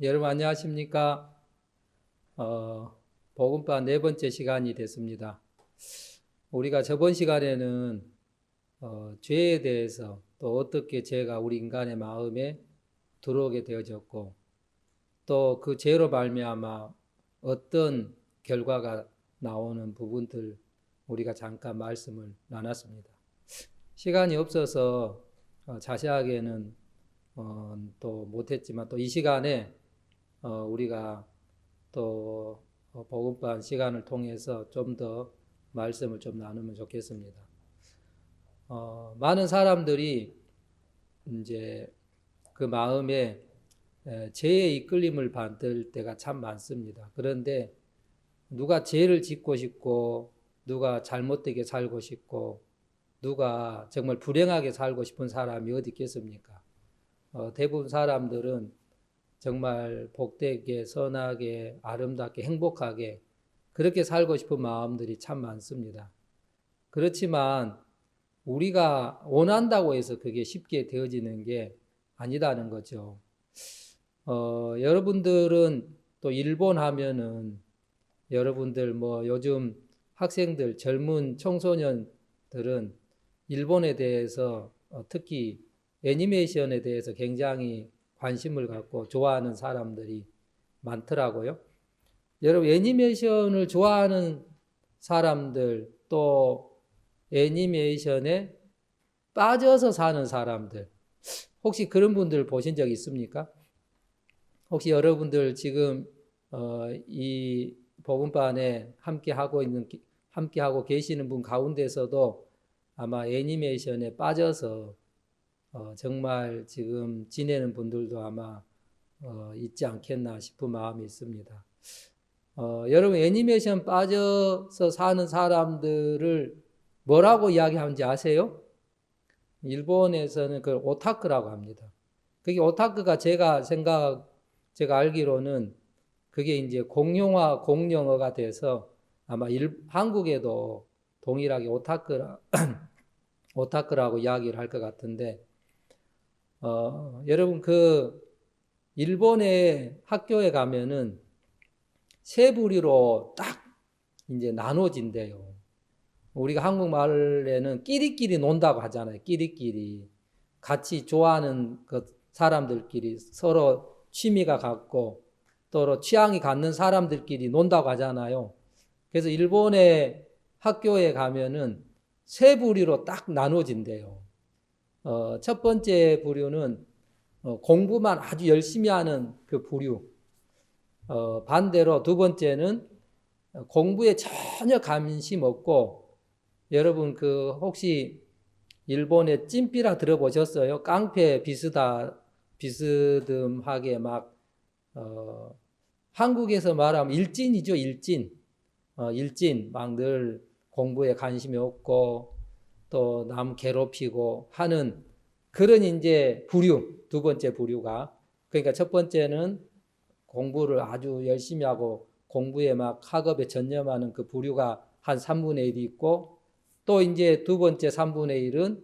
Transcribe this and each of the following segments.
여러분 안녕하십니까? 복음반 네 번째 시간이 됐습니다. 우리가 저번 시간에는 죄에 대해서 또 어떻게 죄가 우리 인간의 마음에 들어오게 되어졌고 또 그 죄로 말미암아 어떤 결과가 나오는 부분들 우리가 잠깐 말씀을 나눴습니다. 시간이 없어서 자세하게는 또 못했지만 또 이 시간에 우리가 또 복음반 시간을 통해서 좀 더 말씀을 좀 나누면 좋겠습니다. 많은 사람들이 이제 그 마음에 죄의 이끌림을 받을 때가 참 많습니다. 그런데 누가 죄를 짓고 싶고 누가 잘못되게 살고 싶고 누가 정말 불행하게 살고 싶은 사람이 어디 있겠습니까? 대부분 사람들은 정말 복되게 선하게 아름답게 행복하게 그렇게 살고 싶은 마음들이 참 많습니다. 그렇지만 우리가 원한다고 해서 그게 쉽게 되어지는 게 아니다는 거죠. 여러분들은 또 일본 하면은 여러분들 뭐 요즘 학생들 젊은 청소년들은 일본에 대해서 특히 애니메이션에 대해서 굉장히 관심을 갖고 좋아하는 사람들이 많더라고요. 여러분 애니메이션을 좋아하는 사람들 또 애니메이션에 빠져서 사는 사람들 혹시 그런 분들 보신 적 있습니까? 혹시 여러분들 지금 이 복음반에 함께 하고 계시는 분 가운데서도 아마 애니메이션에 빠져서 정말 지금 지내는 분들도 아마 있지 않겠나 싶은 마음이 있습니다. 여러분 애니메이션 빠져서 사는 사람들을 뭐라고 이야기하는지 아세요? 일본에서는 그걸 오타쿠라고 합니다. 그게 오타쿠가 제가 알기로는 그게 이제 공용화 공용어가 돼서 아마 한국에도 동일하게 오타쿠라고 이야기를 할 것 같은데 여러분 그 일본의 학교에 가면은 세 부류로 딱 이제 나눠진대요. 우리가 한국말에는 끼리끼리 논다고 하잖아요. 끼리끼리 같이 좋아하는 그 사람들끼리 서로 취미가 같고 또 취향이 같는 사람들끼리 논다고 하잖아요. 그래서 일본의 학교에 가면은 세 부류로 딱 나눠진대요. 첫 번째 부류는 공부만 아주 열심히 하는 그 부류. 반대로 두 번째는 공부에 전혀 관심 없고 여러분 그 혹시 일본의 찐삐라 들어보셨어요? 깡패 비스듬하게 막 한국에서 말하면 일진이죠, 일진. 일진 막 늘 공부에 관심이 없고 또 남 괴롭히고 하는 그런 이제 부류, 두 번째 부류가. 그러니까 첫 번째는 공부를 아주 열심히 하고 공부에 막 학업에 전념하는 그 부류가 한 3분의 1이 있고 또 이제 두 번째 3분의 1은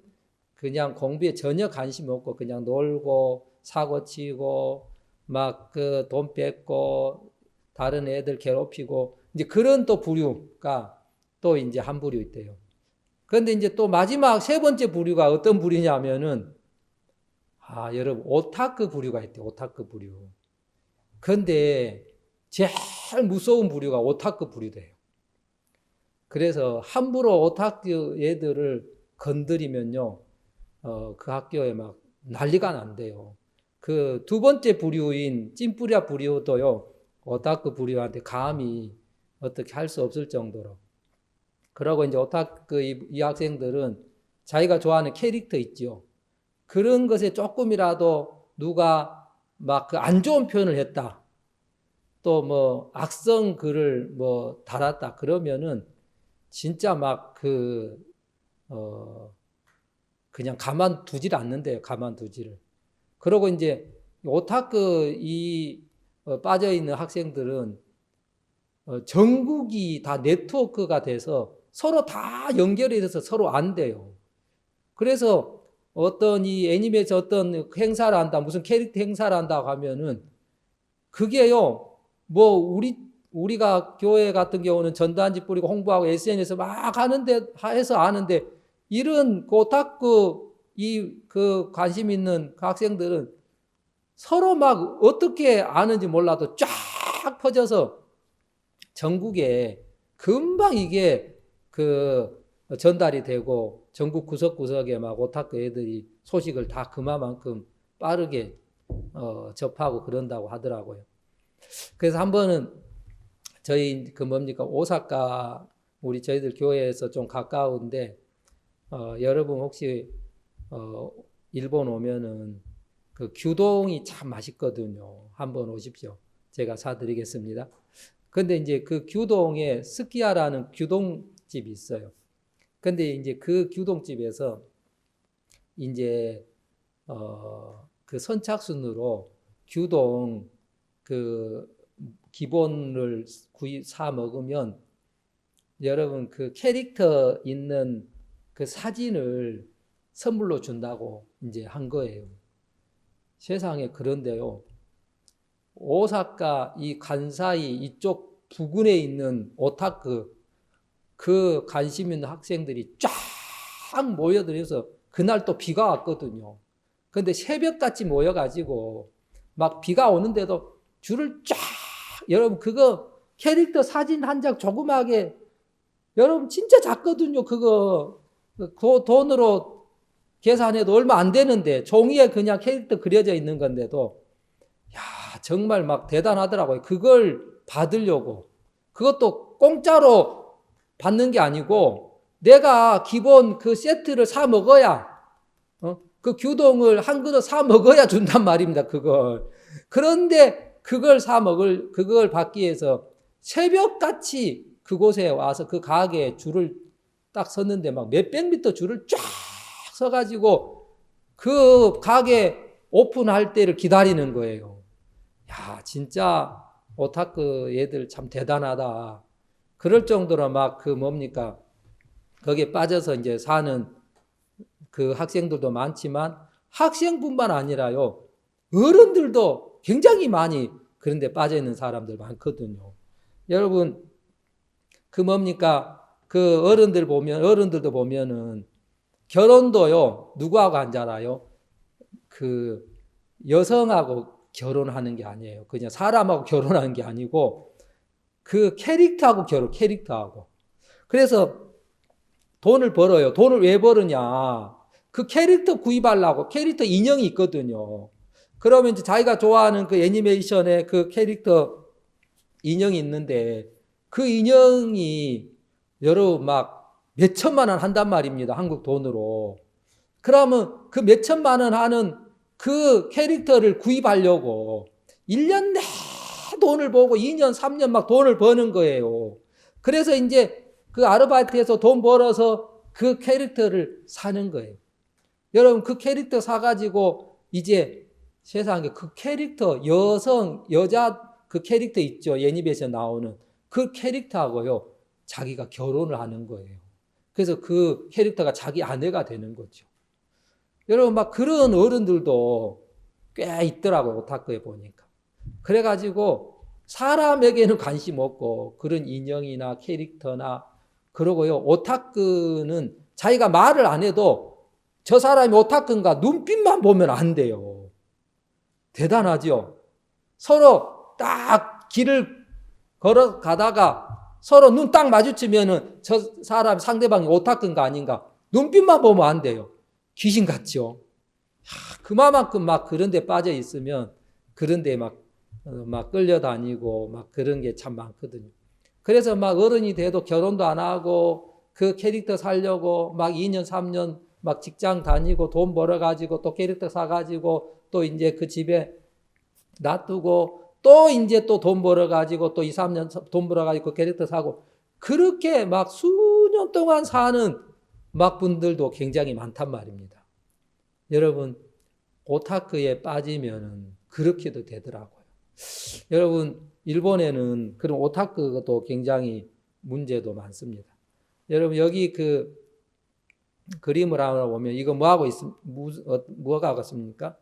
그냥 공부에 전혀 관심 없고 그냥 놀고 사고 치고 막 그 돈 뺏고 다른 애들 괴롭히고 이제 그런 또 부류가 또 이제 한 부류 있대요. 그런데 이제 또 마지막 세 번째 부류가 어떤 부류냐면은 여러분 오타쿠 부류가 있대요. 오타쿠 부류. 그런데 제일 무서운 부류가 오타쿠 부류래요. 그래서 함부로 오타쿠 애들을 건드리면요, 그 학교에 막 난리가 난대요. 그 두 번째 부류인 찐뿌리아 부류도요, 오타쿠 부류한테 감히 어떻게 할 수 없을 정도로. 그러고 이제 오타쿠 이 학생들은 자기가 좋아하는 캐릭터 있죠. 그런 것에 조금이라도 누가 막 그 안 좋은 표현을 했다. 또 뭐 악성 글을 뭐 달았다. 그러면은 진짜 막 그냥 가만두질 않는데요. 가만두지를. 그러고 이제 오타쿠 빠져있는 학생들은 전국이 다 네트워크가 돼서 서로 다 연결이 돼서 서로 안 돼요. 그래서 어떤 이 애니메이션 어떤 행사를 한다, 무슨 캐릭터 행사를 한다고 하면은 그게요, 뭐, 우리가 교회 같은 경우는 전단지 뿌리고 홍보하고 SNS 막 하는데, 해서 아는데, 이런 그 오타쿠, 그 관심 있는 그 학생들은 서로 막 어떻게 아는지 몰라도 쫙 퍼져서 전국에 금방 이게 그 전달이 되고 전국 구석구석에 막 오타쿠 애들이 소식을 다 그만큼 빠르게 접하고 그런다고 하더라고요. 그래서 한 번은 저희 그 뭡니까 오사카 저희들 교회에서 좀 가까운데 여러분 혹시 일본 오면은 그 규동이 참 맛있거든요. 한번 오십시오. 제가 사드리겠습니다. 근데 이제 그 규동에 스키야라는 규동집이 있어요. 근데 이제 그 규동집에서 이제 그 선착순으로 규동 그 기본을 사 먹으면 여러분 그 캐릭터 있는 그 사진을 선물로 준다고 이제 한 거예요. 세상에 그런데요. 오사카 이 간사이 이쪽 부근에 있는 오타쿠 그 관심 있는 학생들이 쫙 모여들어서 그날 또 비가 왔거든요. 근데 새벽같이 모여가지고 막 비가 오는데도 줄을 쫙 여러분 그거 캐릭터 사진 한 장 조그마하게 여러분 진짜 작거든요. 그거 그 돈으로 계산해도 얼마 안 되는데 종이에 그냥 캐릭터 그려져 있는 건데도 야 정말 막 대단하더라고요. 그걸 받으려고 그것도 공짜로 받는 게 아니고 내가 기본 그 세트를 사 먹어야 그 규동을 한 그릇 사 먹어야 준단 말입니다. 그걸 그런데 그걸 받기 위해서 새벽같이 그곳에 와서 그 가게에 줄을 딱 섰는데 막 몇백 미터 줄을 쫙 서가지고 그 가게 오픈할 때를 기다리는 거예요. 야, 진짜 오타쿠 얘들 참 대단하다. 그럴 정도로 막 그 뭡니까? 거기에 빠져서 이제 사는 그 학생들도 많지만 학생뿐만 아니라요. 어른들도 굉장히 많이 그런 데 빠져 있는 사람들 많거든요. 여러분, 그 뭡니까? 그 어른들도 보면은 결혼도요, 누구하고 하잖아요? 그 여성하고 결혼하는 게 아니에요. 그냥 사람하고 결혼하는 게 아니고 그 캐릭터하고. 그래서 돈을 벌어요. 돈을 왜 벌으냐? 그 캐릭터 구입하려고 캐릭터 인형이 있거든요. 그러면 이제 자기가 좋아하는 그 애니메이션의 그 캐릭터 인형이 있는데 그 인형이 여러분 막 몇천만 원 한단 말입니다. 한국 돈으로. 그러면 그 몇천만 원 하는 그 캐릭터를 구입하려고 1년 내 돈을 보고 2년, 3년 막 돈을 버는 거예요. 그래서 이제 그 아르바이트에서 돈 벌어서 그 캐릭터를 사는 거예요. 여러분 그 캐릭터 사가지고 이제 세상에 그 캐릭터 여자 그 캐릭터 있죠. 애니메이션 나오는 그 캐릭터하고요. 자기가 결혼을 하는 거예요. 그래서 그 캐릭터가 자기 아내가 되는 거죠. 여러분 막 그런 어른들도 꽤 있더라고요. 오타쿠에 보니까. 그래가지고 사람에게는 관심 없고 그런 인형이나 캐릭터나 그러고요. 오타쿠는 자기가 말을 안 해도 저 사람이 오타쿠인가 눈빛만 보면 안 돼요. 대단하죠? 서로 딱 길을 걸어가다가 서로 눈 딱 마주치면은 저 사람 상대방이 오타쿠인가 아닌가 눈빛만 보면 안 돼요. 귀신 같죠? 그만큼 막 그런 데 빠져 있으면 그런 데 막 끌려다니고 막 그런 게 참 많거든요. 그래서 막 어른이 돼도 결혼도 안 하고 그 캐릭터 살려고 막 2년, 3년 막 직장 다니고 돈 벌어가지고 또 캐릭터 사가지고 또 이제 그 집에 놔두고 또 이제 또 돈 벌어가지고 또 2, 3년 돈 벌어가지고 그 캐릭터 사고 그렇게 막 수년 동안 사는 막 분들도 굉장히 많단 말입니다. 여러분, 오타쿠에 빠지면은 그렇게도 되더라고요. 여러분, 일본에는 그런 오타쿠도 굉장히 문제도 많습니다. 여러분, 여기 그 그림을 하나 보면 이거 뭐가 있습니까?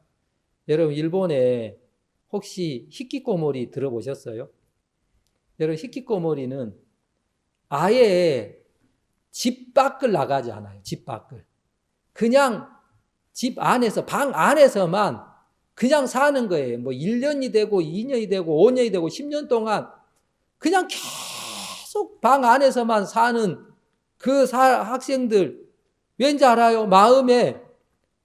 여러분, 일본에 혹시 히키코모리 들어보셨어요? 여러분, 히키코모리는 아예 집 밖을 나가지 않아요. 집 밖을. 그냥 집 안에서, 방 안에서만 그냥 사는 거예요. 뭐 1년이 되고 2년이 되고 5년이 되고 10년 동안 그냥 계속 방 안에서만 사는 그 학생들, 왠지 알아요? 마음에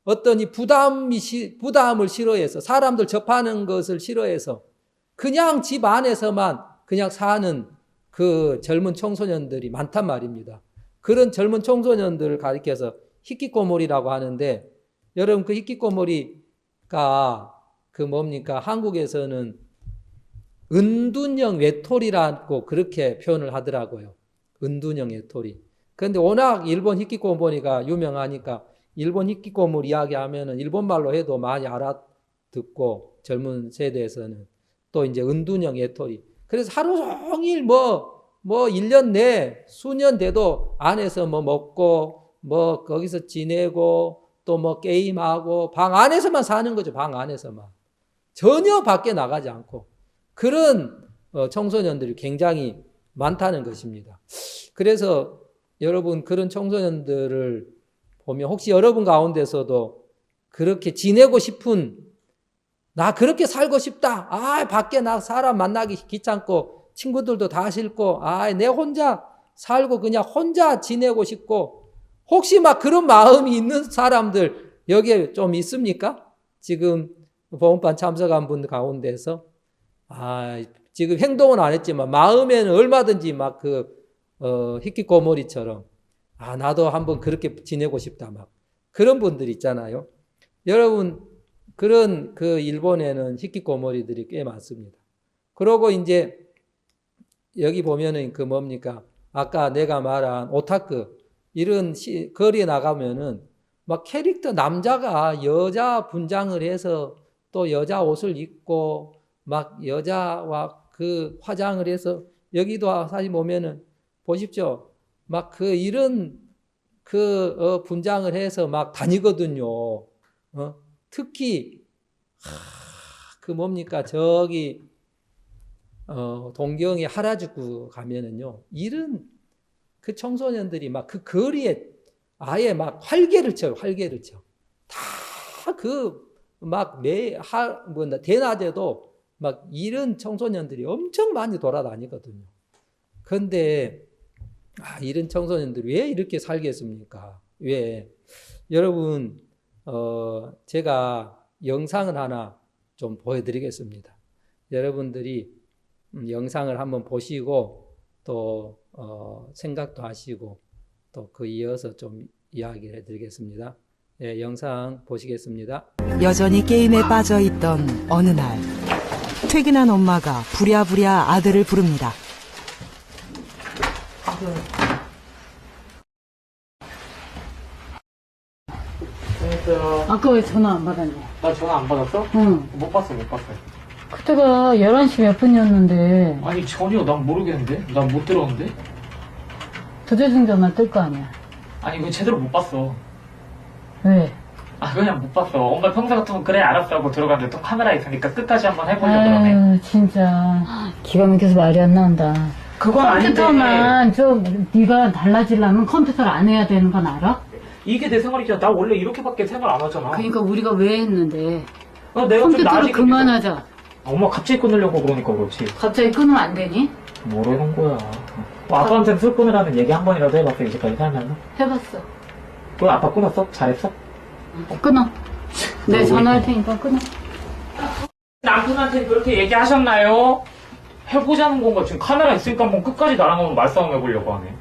어떤 이 부담을 싫어해서, 사람들 접하는 것을 싫어해서 그냥 집 안에서만 그냥 사는 그 젊은 청소년들이 많단 말입니다. 그런 젊은 청소년들을 가리켜서 히키코모리라고 하는데, 여러분, 그 히키코모리가 그 뭡니까? 한국에서는 은둔형 외톨이라고 그렇게 표현을 하더라고요. 은둔형 외톨이. 그런데 워낙 일본 히키코모리가 유명하니까 일본 히키코모리 이야기하면은 일본말로 해도 많이 알아듣고, 젊은 세대에서는 또 이제 은둔형 외톨이. 그래서 하루 종일 뭐 1년 내 수년 돼도 안에서 뭐 먹고 뭐 거기서 지내고 또 뭐 게임하고 방 안에서만 사는 거죠. 방 안에서만. 전혀 밖에 나가지 않고. 그런 청소년들이 굉장히 많다는 것입니다. 그래서 여러분, 그런 청소년들을 보면 혹시 여러분 가운데서도 그렇게 지내고 싶은, 나 그렇게 살고 싶다. 밖에 나 사람 만나기 귀찮고 친구들도 다 싫고 내 혼자 살고 그냥 혼자 지내고 싶고, 혹시 막 그런 마음이 있는 사람들 여기에 좀 있습니까? 지금 보험반 참석한 분 가운데서 지금 행동은 안 했지만 마음에는 얼마든지 막 히키코모리처럼 나도 한번 그렇게 지내고 싶다, 막 그런 분들 있잖아요. 여러분, 그런 그 일본에는 히키코모리들이 꽤 많습니다. 그러고 이제 여기 보면은 그 뭡니까? 아까 내가 말한 오타쿠, 이런 거리에 나가면은 막 캐릭터, 남자가 여자 분장을 해서 또 여자 옷을 입고 막 여자와 그 화장을 해서, 여기도 사실 보면은 보십시오. 막 이런 분장을 해서 막 다니거든요. 특히 그 뭡니까? 저기 동경의 하라주쿠 가면은요, 이런 그 청소년들이 막 그 거리에 아예 막 활개를 쳐요. 활개를 쳐. 다 막 대낮에도 막 이런 청소년들이 엄청 많이 돌아다니거든요. 그런데 이런 청소년들이 왜 이렇게 살겠습니까? 왜? 여러분, 제가 영상을 하나 좀 보여드리겠습니다. 여러분들이 영상을 한번 보시고 또 생각도 하시고 또 그 이어서 좀 이야기를 해드리겠습니다. 네, 영상 보시겠습니다. 여전히 게임에 빠져있던 어느 날, 퇴근한 엄마가 부랴부랴 아들을 부릅니다. 아까 왜 전화 안 받았냐? 나 전화 안 받았어? 응. 못 봤어. 그때가 11시 몇 분이었는데 아니, 전혀 난 모르겠는데? 난 못 들었는데? 부재중 전화 뜰 거 아니야? 아니, 이거 제대로 못 봤어. 왜? 그냥 못 봤어. 엄마 평소 같으면 그래, 알았어 하고 들어갔는데 또 카메라 있으니까 끝까지 한번 해보려고 그러네. 아유, 진짜 기가 막혀서 말이 안 나온다. 그건 컴퓨터만 좀 네가 달라지려면 컴퓨터를 안 해야 되는 건 알아? 이게 내 생활이잖아. 나 원래 이렇게밖에 생활 안 하잖아. 그러니까 우리가 왜 했는데 내가 좀 컴퓨터를 나아지게 그만하자. 엄마 갑자기 끊으려고 그러니까 그렇지. 갑자기 끊으면 안 되니? 뭐라는 거야. 아빠한테 술 끊으라는 얘기 한 번이라도 해봤어, 이제까지 살면서? 해봤어. 그럼 아빠 끊었어? 잘했어? 끊어. 내 전화할 테니까 끊어. 남편한테 그렇게 얘기하셨나요? 해보자는 건가? 지금 카메라 있으니까 한번 끝까지 나랑 한번 말싸움 해보려고 하네.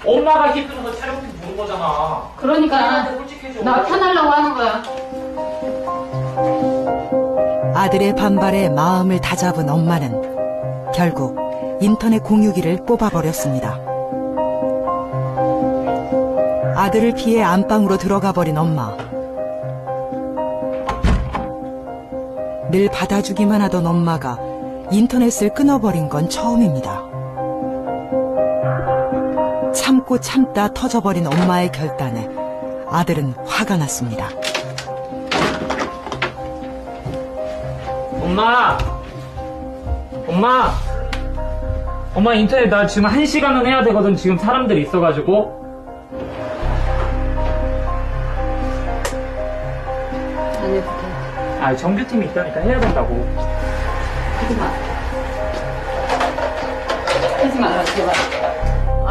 엄마가 힘들어서 촬영팀 부른 거잖아. 그러니까 나한테 솔직해져. 나 편하려고 하는 거야. 아들의 반발에 마음을 다잡은 엄마는 결국 인터넷 공유기를 뽑아버렸습니다. 아들을 피해 안방으로 들어가 버린 엄마. 늘 받아주기만 하던 엄마가 인터넷을 끊어버린 건 처음입니다. 참고 참다 터져버린 엄마의 결단에 아들은 화가 났습니다. 엄마! 엄마 인터넷 나 지금 1시간은 해야 되거든. 지금 사람들이 있어가지고. 안 해도 돼. 아, 정규팀이 있다니까 해야 된다고. 하지 마. 하지 마라, 제발.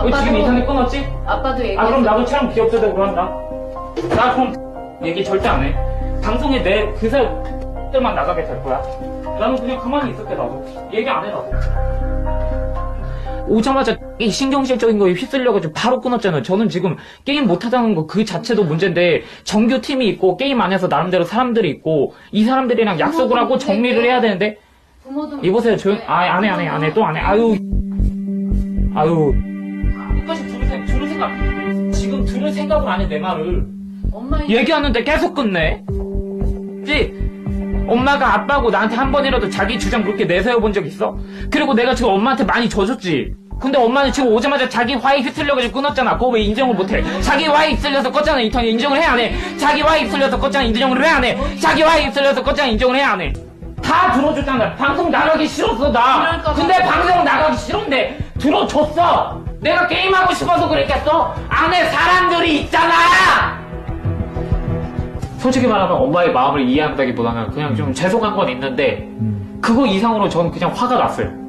왜 지금 인터넷 끊었지? 아빠도 얘기해. 아, 그럼 나도 촬영 기억자적으로 한다. 나 그럼 얘기 절대 안 해. 방송에 내 그 사람들만 나가게 될 거야. 나는 그냥 가만히 있을게, 나도. 얘기 안 해, 나도. 오자마자 이 신경질적인 거에 휩쓸려가지고 바로 끊었잖아요. 저는 지금 게임 못하다는 거 그 자체도 문제인데 정규팀이 있고 게임 안에서 나름대로 사람들이 있고 이 사람들이랑 약속을 하고 정리를 해야 되는데 부모도 이보세요. 안 해. 또 안 해. 아유. 끝까지 들을 생각. 지금 들을 생각을 안 해, 내 말을. 엄마 얘기하는데 계속 끊네. 그치? 엄마가 아빠고 나한테 한 번이라도 자기 주장 그렇게 내세워 본 적 있어? 그리고 내가 지금 엄마한테 많이 져줬지? 근데 엄마는 지금 오자마자 자기 화에 휩쓸려가지고 끊었잖아. 그거 왜 인정을 못해? 자기 화에 휩쓸려서 껐잖아. 인턴 인정을 해, 안 해? 자기 화에 휩쓸려서 껐잖아. 인정을 해, 안 해? 자기 화에 휩쓸려서 껐잖아. 인정을 해, 안 해? 다 들어줬잖아. 방송 나가기 싫었어, 나. 근데 방송 나가기 싫은데 들어줬어. 내가 게임하고 싶어서 그랬겠어? 안에 사람들이 있잖아. 솔직히 말하면 엄마의 마음을 이해한다기보다는 그냥 좀 죄송한 건 있는데 그거 이상으로 저는 그냥 화가 났어요.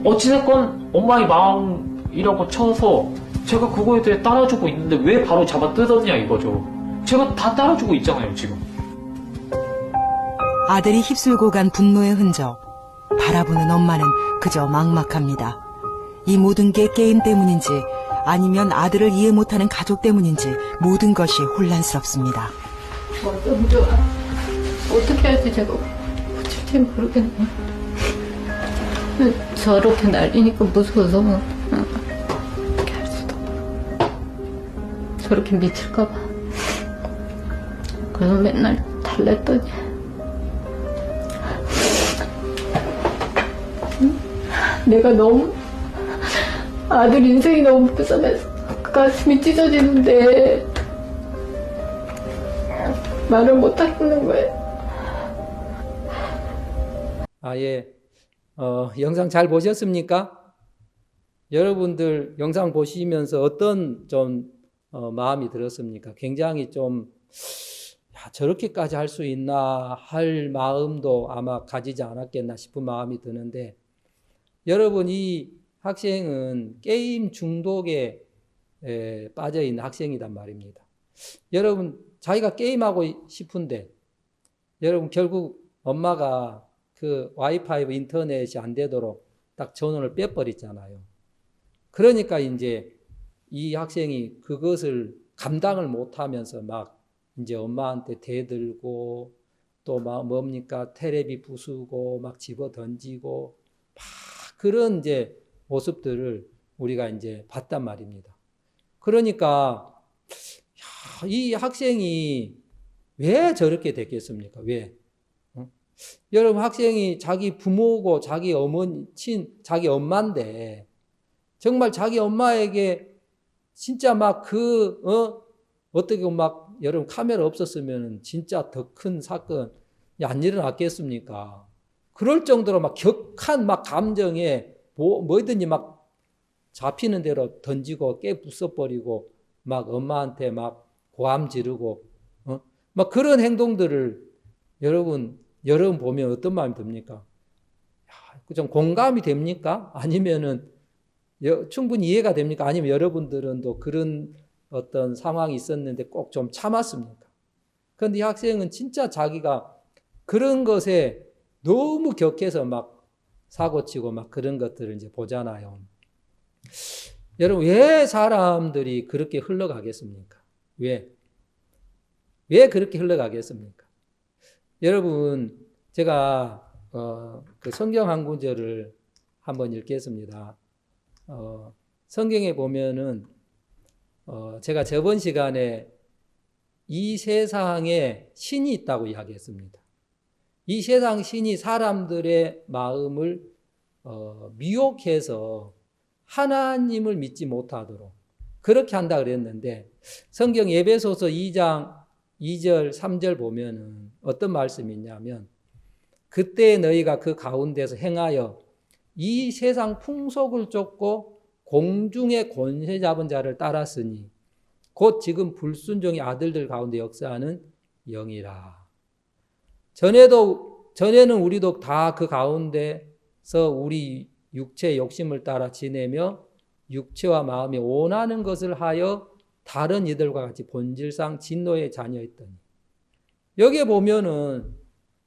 어찌됐건 엄마의 마음이라고 쳐서 제가 그거에 대해 따라주고 있는데 왜 바로 잡아 뜯었냐 이거죠. 제가 다 따라주고 있잖아요, 지금. 아들이 휩쓸고 간 분노의 흔적. 바라보는 엄마는 그저 막막합니다. 이 모든 게 게임 때문인지 아니면 아들을 이해 못하는 가족 때문인지 모든 것이 혼란스럽습니다. 너무 좋아. 어떻게 할지 제가 고칠지 모르겠네. 저렇게 날리니까 무서워서 어떻게 할 수도 없고. 저렇게 미칠까봐. 그래서 맨날 달랬더니 내가 너무 아들 인생이 너무 불쌍해서 가슴이 찢어지는데 말을 못 하겠는 거예요. 예. 영상 잘 보셨습니까? 여러분들 영상 보시면서 어떤 좀 마음이 들었습니까? 굉장히 좀 저렇게까지 할 수 있나 할 마음도 아마 가지지 않았겠나 싶은 마음이 드는데, 여러분 이 학생은 게임 중독에 빠져 있는 학생이란 말입니다. 여러분 자기가 게임하고 싶은데 여러분 결국 엄마가 그 와이파이 인터넷이 안 되도록 딱 전원을 빼버렸잖아요. 그러니까 이제 이 학생이 그것을 감당을 못하면서 막 이제 엄마한테 대들고 또 막 뭡니까 테레비 부수고 막 집어 던지고 막 그런 이제 모습들을 우리가 이제 봤단 말입니다. 그러니까 이 학생이 왜 저렇게 됐겠습니까? 왜? 여러분 학생이 자기 부모고 자기 어머니, 자기 엄마인데 정말 자기 엄마에게 진짜 막 어떻게 막 여러분 카메라 없었으면 진짜 더 큰 사건이 안 일어났겠습니까? 그럴 정도로 막 격한 막 감정에 뭐든지 막 잡히는 대로 던지고 깨부숴버리고 막 엄마한테 막 고함 지르고 막 그런 행동들을 여러분 보면 어떤 마음이 듭니까? 좀 공감이 됩니까? 아니면은 충분히 이해가 됩니까? 아니면 여러분들은 또 그런 어떤 상황이 있었는데 꼭 좀 참았습니까? 그런데 이 학생은 진짜 자기가 그런 것에 너무 격해서 막 사고치고 막 그런 것들을 이제 보잖아요. 여러분 왜 사람들이 그렇게 흘러가겠습니까? 왜 그렇게 흘러가겠습니까? 여러분 제가 그 성경 한 구절을 한번 읽겠습니다. 성경에 보면은 제가 저번 시간에 이 세상에 신이 있다고 이야기했습니다. 이 세상 신이 사람들의 마음을 미혹해서 하나님을 믿지 못하도록 그렇게 한다 그랬는데 성경 에베소서 2장 2절, 3절 보면은 어떤 말씀이 있냐면 그때 너희가 그 가운데서 행하여 이 세상 풍속을 쫓고 공중의 권세 잡은 자를 따랐으니 곧 지금 불순종의 아들들 가운데 역사하는 영이라. 전에는 우리도 다 그 가운데서 우리 육체의 욕심을 따라 지내며 육체와 마음이 원하는 것을 하여 다른 이들과 같이 본질상 진노의 자녀였더니 여기에 보면은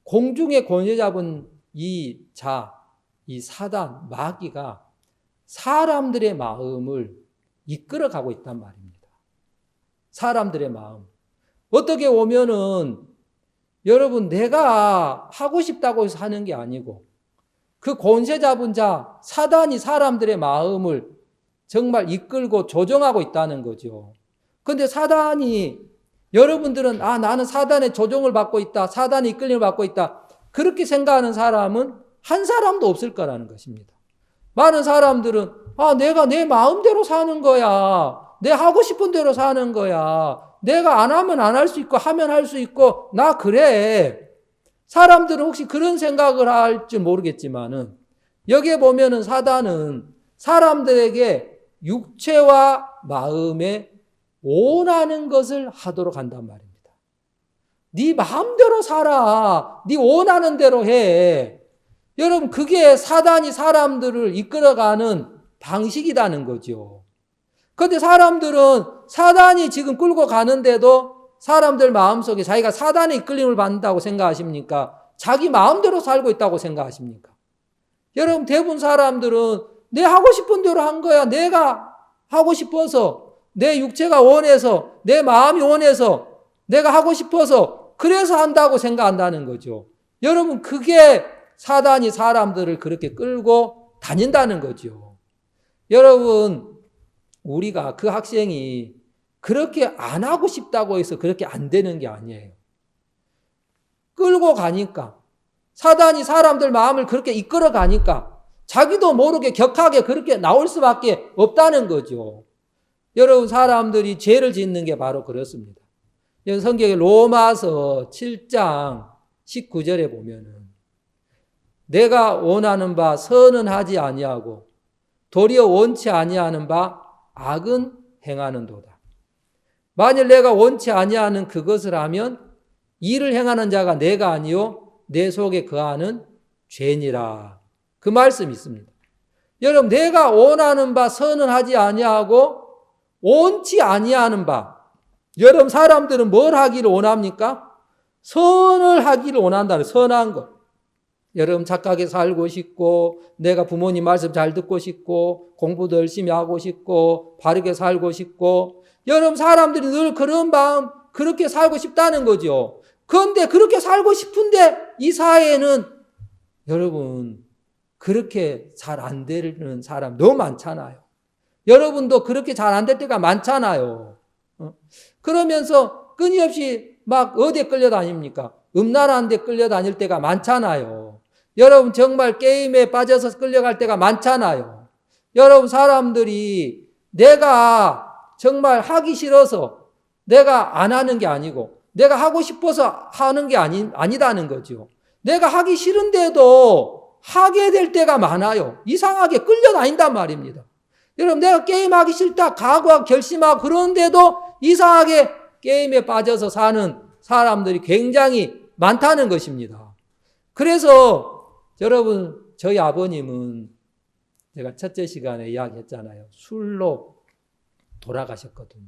공중에 권세 잡은 이 사단, 마귀가 사람들의 마음을 이끌어가고 있단 말입니다. 사람들의 마음. 어떻게 보면은 여러분 내가 하고 싶다고 해서 하는 게 아니고 그 권세 잡은 자, 사단이 사람들의 마음을 정말 이끌고 조종하고 있다는 거죠. 그런데 사단이 여러분들은 나는 사단의 조종을 받고 있다. 사단의 이끌림을 받고 있다. 그렇게 생각하는 사람은 한 사람도 없을 거라는 것입니다. 많은 사람들은 내가 내 마음대로 사는 거야. 내 하고 싶은 대로 사는 거야. 내가 안 하면 안 할 수 있고 하면 할 수 있고 나 그래. 사람들은 혹시 그런 생각을 할지 모르겠지만은 여기에 보면은 사단은 사람들에게 육체와 마음에 원하는 것을 하도록 한단 말입니다. 네 마음대로 살아. 네 원하는 대로 해. 여러분 그게 사단이 사람들을 이끌어가는 방식이라는 거죠. 그런데 사람들은 사단이 지금 끌고 가는데도 사람들 마음속에 자기가 사단의 이끌림을 받는다고 생각하십니까? 자기 마음대로 살고 있다고 생각하십니까? 여러분 대부분 사람들은 내 하고 싶은 대로 한 거야. 내가 하고 싶어서 내 육체가 원해서 내 마음이 원해서 내가 하고 싶어서 그래서 한다고 생각한다는 거죠. 여러분 그게 사단이 사람들을 그렇게 끌고 다닌다는 거죠. 여러분 우리가 그 학생이 그렇게 안 하고 싶다고 해서 그렇게 안 되는 게 아니에요. 끌고 가니까 사단이 사람들 마음을 그렇게 이끌어 가니까 자기도 모르게 격하게 그렇게 나올 수밖에 없다는 거죠. 여러분 사람들이 죄를 짓는 게 바로 그렇습니다. 성경의 로마서 7장 19절에 보면은 내가 원하는 바 선은 하지 아니하고 도리어 원치 아니하는 바 악은 행하는도다. 만일 내가 원치 아니하는 그것을 하면 이를 행하는 자가 내가 아니요 내 속에 거하는 죄니라. 그 말씀이 있습니다. 여러분 내가 원하는 바 선은 하지 아니하고 원치 아니하는 바. 여러분 사람들은 뭘 하기를 원합니까? 선을 하기를 원한다는 선한 것. 여러분 착하게 살고 싶고 내가 부모님 말씀 잘 듣고 싶고 공부도 열심히 하고 싶고 바르게 살고 싶고 여러분 사람들이 늘 그런 마음 그렇게 살고 싶다는 거죠. 그런데 그렇게 살고 싶은데 이 사회에는 여러분 그렇게 잘 안 되는 사람 너무 많잖아요. 여러분도 그렇게 잘 안 될 때가 많잖아요. 그러면서 끊임없이 막 어디에 끌려다닙니까? 음란한 데 끌려다닐 때가 많잖아요. 여러분 정말 게임에 빠져서 끌려갈 때가 많잖아요. 여러분 사람들이 내가 정말 하기 싫어서 내가 안 하는 게 아니고 내가 하고 싶어서 하는 게 아니다는 거죠. 내가 하기 싫은데도 하게 될 때가 많아요. 이상하게 끌려다닌단 말입니다. 여러분 내가 게임하기 싫다 각오하고 결심하고 그런데도 이상하게 게임에 빠져서 사는 사람들이 굉장히 많다는 것입니다. 그래서 여러분 저희 아버님은 제가 첫째 시간에 이야기했잖아요. 술로 돌아가셨거든요.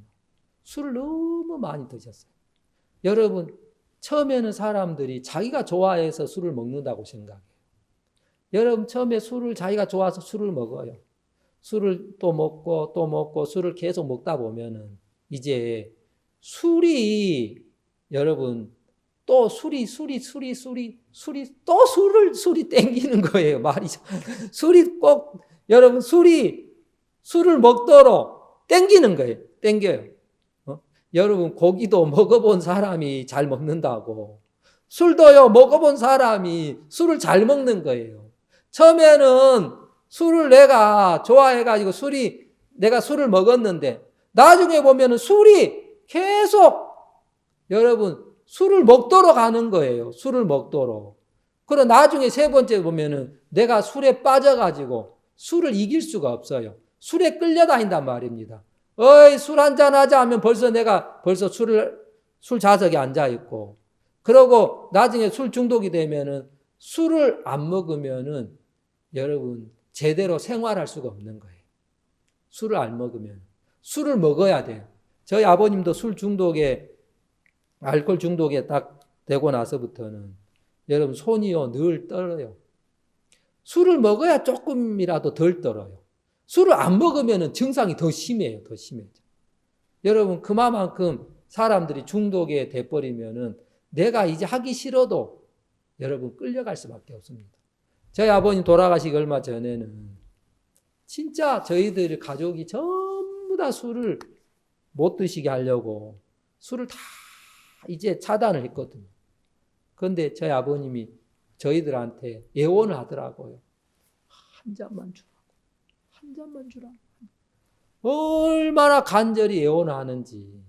술을 너무 많이 드셨어요. 여러분 처음에는 사람들이 자기가 좋아해서 술을 먹는다고 생각해요. 여러분 처음에 술을 자기가 좋아서 술을 먹어요. 술을 또 먹고 술을 계속 먹다 보면은 이제 술이 여러분 또 술이 또 술이 땡기는 거예요. 말이죠. 술이 꼭 여러분 술을 먹도록 땡기는 거예요. 땡겨요. 여러분 고기도 먹어본 사람이 잘 먹는다고 술도요 먹어본 사람이 술을 잘 먹는 거예요. 처음에는 술을 내가 좋아해가지고 내가 술을 먹었는데 나중에 보면은 술이 계속 여러분, 술을 먹도록 하는 거예요. 술을 먹도록. 그럼 나중에 세 번째 보면은 내가 술에 빠져가지고 술을 이길 수가 없어요. 술에 끌려다닌단 말입니다. 어이, 술 한잔 하자 하면 내가 술 좌석에 앉아있고, 그러고 나중에 술 중독이 되면은 술을 안 먹으면은 여러분, 제대로 생활할 수가 없는 거예요. 술을 안 먹으면. 술을 먹어야 돼요. 저희 아버님도 알코올 중독에 딱 되고 나서부터는 여러분, 손이요, 늘 떨어요. 술을 먹어야 조금이라도 덜 떨어요. 술을 안 먹으면 증상이 더 심해요. 더 심해져. 여러분, 그만큼 사람들이 중독에 돼버리면은 내가 이제 하기 싫어도 여러분 끌려갈 수밖에 없습니다. 저희 아버님 돌아가시기 얼마 전에는 진짜 저희들 가족이 전부 다 술을 못 드시게 하려고 술을 다 이제 차단을 했거든요. 그런데 저희 아버님이 저희들한테 예언을 하더라고요. 한 잔만 주라고. 한 잔만 주라고. 얼마나 간절히 예언을 하는지.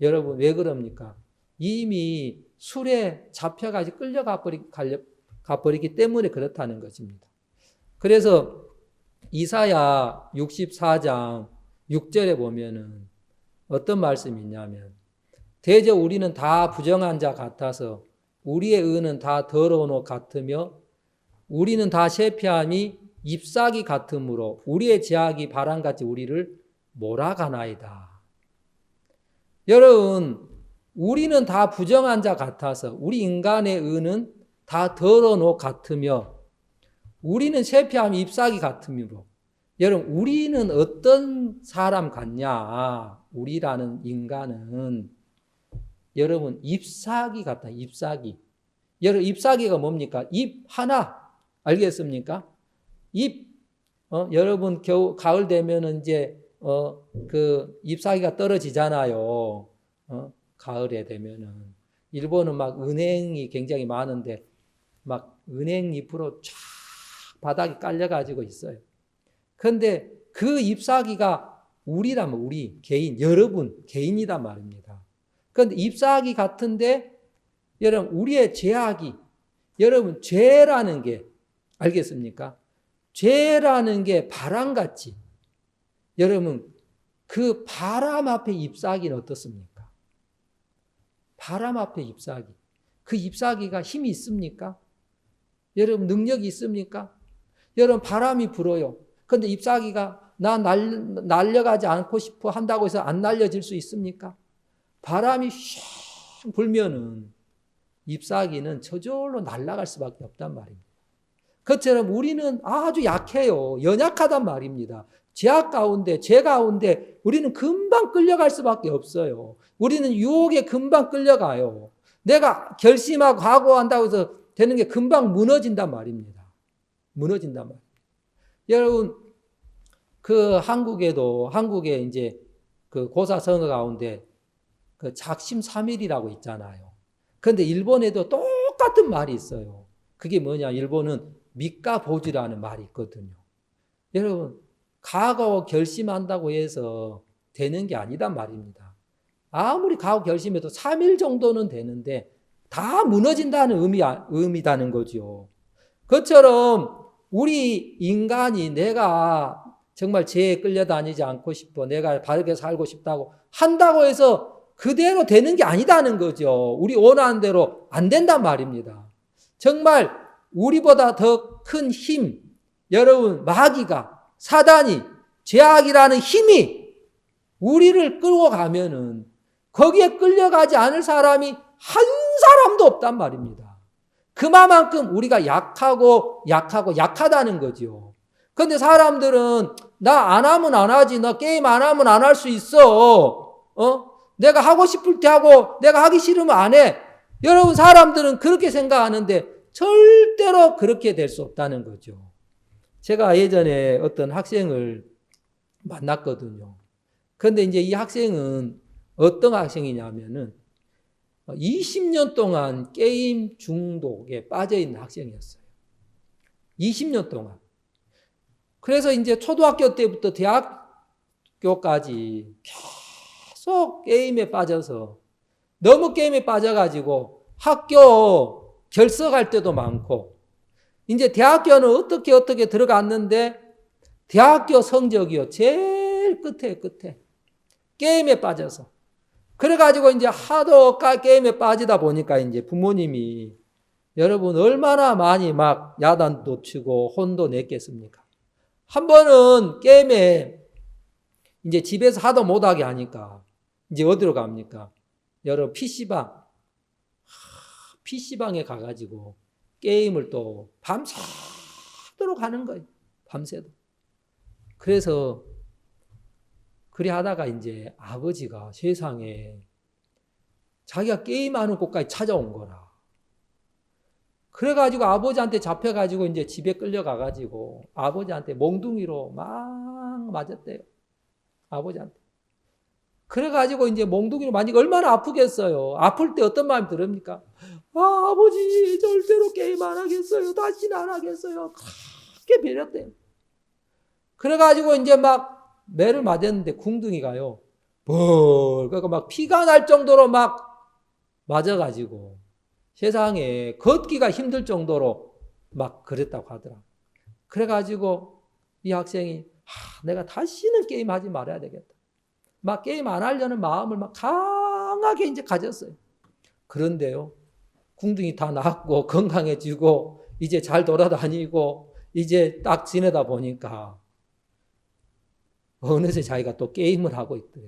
여러분, 왜 그럽니까? 이미 술에 잡혀가지고 끌려가 버리기 때문에 그렇다는 것입니다. 그래서 이사야 64장 6절에 보면은 어떤 말씀이 있냐면, 대저 우리는 다 부정한 자 같아서 우리의 의는 다 더러운 옷 같으며 우리는 다 쇠폐함이 잎사귀 같으므로 우리의 죄악이 바람같이 우리를 몰아가나이다. 여러분, 우리는 다 부정한 자 같아서 우리 인간의 의는 다 더러운 옷 같으며 우리는 쇠폐함이 잎사귀 같으므로, 여러분, 우리는 어떤 사람 같냐? 우리라는 인간은 여러분 잎사귀 같다. 잎사귀. 여러분, 잎사귀가 뭡니까? 잎 하나. 알겠습니까? 여러분 가을 되면은 이제 그 잎사귀가 떨어지잖아요. 가을에 되면은 일본은 막 은행이 굉장히 많은데 막 은행 잎으로 쫙 바닥에 깔려가지고 있어요. 그런데 그 잎사귀가 우리라면 우리 개인, 여러분 개인이란 말입니다. 그런데 잎사귀 같은데 여러분 우리의 죄악이, 여러분 죄라는 게 알겠습니까? 죄라는 게 바람같이, 여러분 그 바람 앞에 잎사귀는 어떻습니까? 바람 앞에 잎사귀. 그 잎사귀가 힘이 있습니까? 여러분 능력이 있습니까? 여러분 바람이 불어요. 그런데 잎사귀가 나 날려가지 않고 싶어 한다고 해서 안 날려질 수 있습니까? 바람이 슉 불면은 잎사귀는 저절로 날아갈 수밖에 없단 말입니다. 그처럼 우리는 아주 약해요. 연약하단 말입니다. 죄악 가운데, 죄 가운데 우리는 금방 끌려갈 수밖에 없어요. 우리는 유혹에 금방 끌려가요. 내가 결심하고 각오한다고 해서 되는 게 금방 무너진단 말입니다. 무너진단 말입니다. 여러분, 한국에 이제 그 고사성어 가운데 그 작심삼일이라고 있잖아요. 그런데 일본에도 똑같은 말이 있어요. 그게 뭐냐? 일본은 미카보지라는 말이 있거든요. 여러분, 각오 결심한다고 해서 되는 게 아니단 말입니다. 아무리 각오 결심해도 3일 정도는 되는데 다 무너진다는 의미다는 거죠. 그처럼 우리 인간이 내가 정말 죄에 끌려다니지 않고 싶어, 내가 바르게 살고 싶다고 한다고 해서 그대로 되는 게 아니다는 거죠. 우리 원하는 대로 안 된단 말입니다. 정말 우리보다 더 큰 힘, 여러분 마귀가, 사단이, 죄악이라는 힘이 우리를 끌고 가면은 거기에 끌려가지 않을 사람이 한 사람도 없단 말입니다. 그만큼 우리가 약하다는 거죠. 그런데 사람들은 나 안 하면 안 하지, 너 게임 안 하면 안 할 수 있어. 내가 하고 싶을 때 하고 내가 하기 싫으면 안 해. 여러분, 사람들은 그렇게 생각하는데 절대로 그렇게 될 수 없다는 거죠. 제가 예전에 어떤 학생을 만났거든요. 그런데 이제 이 학생은 어떤 학생이냐면은 20년 동안 게임 중독에 빠져 있는 학생이었어요. 20년 동안. 그래서 이제 초등학교 때부터 대학교까지 계속 게임에 빠져서 너무 게임에 빠져가지고 학교 결석할 때도 많고, 이제 대학교는 어떻게 들어갔는데 대학교 성적이요 제일 끝에 게임에 빠져서, 그래가지고 이제 하도 게임에 빠지다 보니까 이제 부모님이 여러분 얼마나 많이 막 야단도 치고 혼도 냈겠습니까? 한 번은 게임에 이제 집에서 하도 못하게 하니까 이제 어디로 갑니까? 여러분 PC방에 가가지고 게임을 또 밤새도록 하는 거예요. 밤새도. 그래서 그리 하다가 이제 아버지가 세상에 자기가 게임하는 곳까지 찾아온 거라. 그래가지고 아버지한테 잡혀가지고 이제 집에 끌려가가지고 아버지한테 몽둥이로 막 맞았대요. 아버지한테. 그래가지고 이제 몽둥이로 맞으니까 얼마나 아프겠어요. 아플 때 어떤 마음이 들습니까? 아, 아버지 절대로 게임 안 하겠어요. 다시는 안 하겠어요. 그렇게 배렸대요. 그래가지고 이제 막 매를 맞았는데 궁둥이가요. 그러니까 막 피가 날 정도로 막 맞아가지고 세상에 걷기가 힘들 정도로 막 그랬다고 하더라. 그래가지고 이 학생이 내가 다시는 게임하지 말아야 되겠다. 막 게임 안 하려는 마음을 막 강하게 이제 가졌어요. 그런데요, 궁둥이 다 낫고 건강해지고 이제 잘 돌아다니고 이제 딱 지내다 보니까 어느새 자기가 또 게임을 하고 있더래.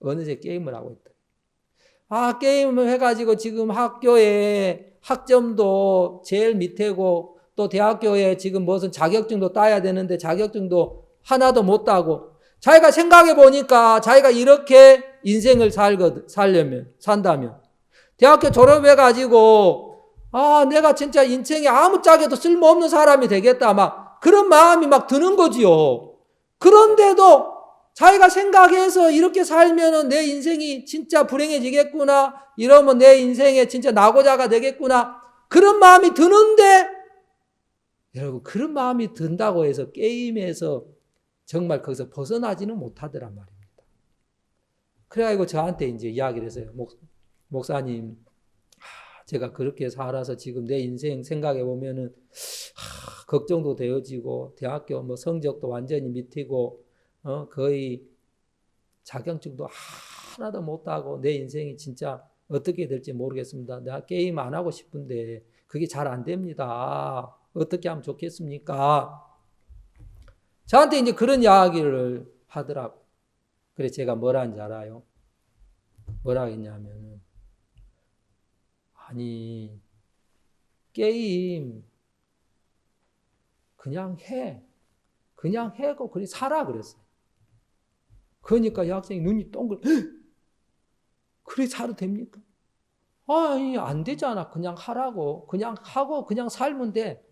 어느새 게임을 하고 있더래. 게임을 해가지고 지금 학교에 학점도 제일 밑에고 또 대학교에 지금 무슨 자격증도 따야 되는데 자격증도 하나도 못 따고, 자기가 생각해 보니까 자기가 이렇게 인생을 산다면 대학교 졸업해가지고 내가 진짜 인생에 아무짝에도 쓸모없는 사람이 되겠다 막 그런 마음이 막 드는 거지요. 그런데도 자기가 생각해서 이렇게 살면은 내 인생이 진짜 불행해지겠구나, 이러면 내 인생에 진짜 낙오자가 되겠구나, 그런 마음이 드는데, 여러분 그런 마음이 든다고 해서 게임에서 정말 거기서 벗어나지는 못하더란 말입니다. 그래가지고 저한테 이제 이야기를 했어요. 목사님, 제가 그렇게 살아서 지금 내 인생 생각해 보면은 걱정도 되어지고 대학교 뭐 성적도 완전히 밑이고 거의 자격증도 하나도 못하고 내 인생이 진짜 어떻게 될지 모르겠습니다. 내가 게임 안 하고 싶은데 그게 잘 안 됩니다. 어떻게 하면 좋겠습니까? 저한테 이제 그런 이야기를 하더라고. 그래서 제가 뭐라 하는지 알아요? 뭐라 했냐면, 아니, 게임 그냥 해고 그래 살아 그랬어요. 그러니까 이 학생이 눈이 동글, 그래 살아도 됩니까? 아니, 안 되잖아. 그냥 하라고. 그냥 하고 그냥 살면 돼.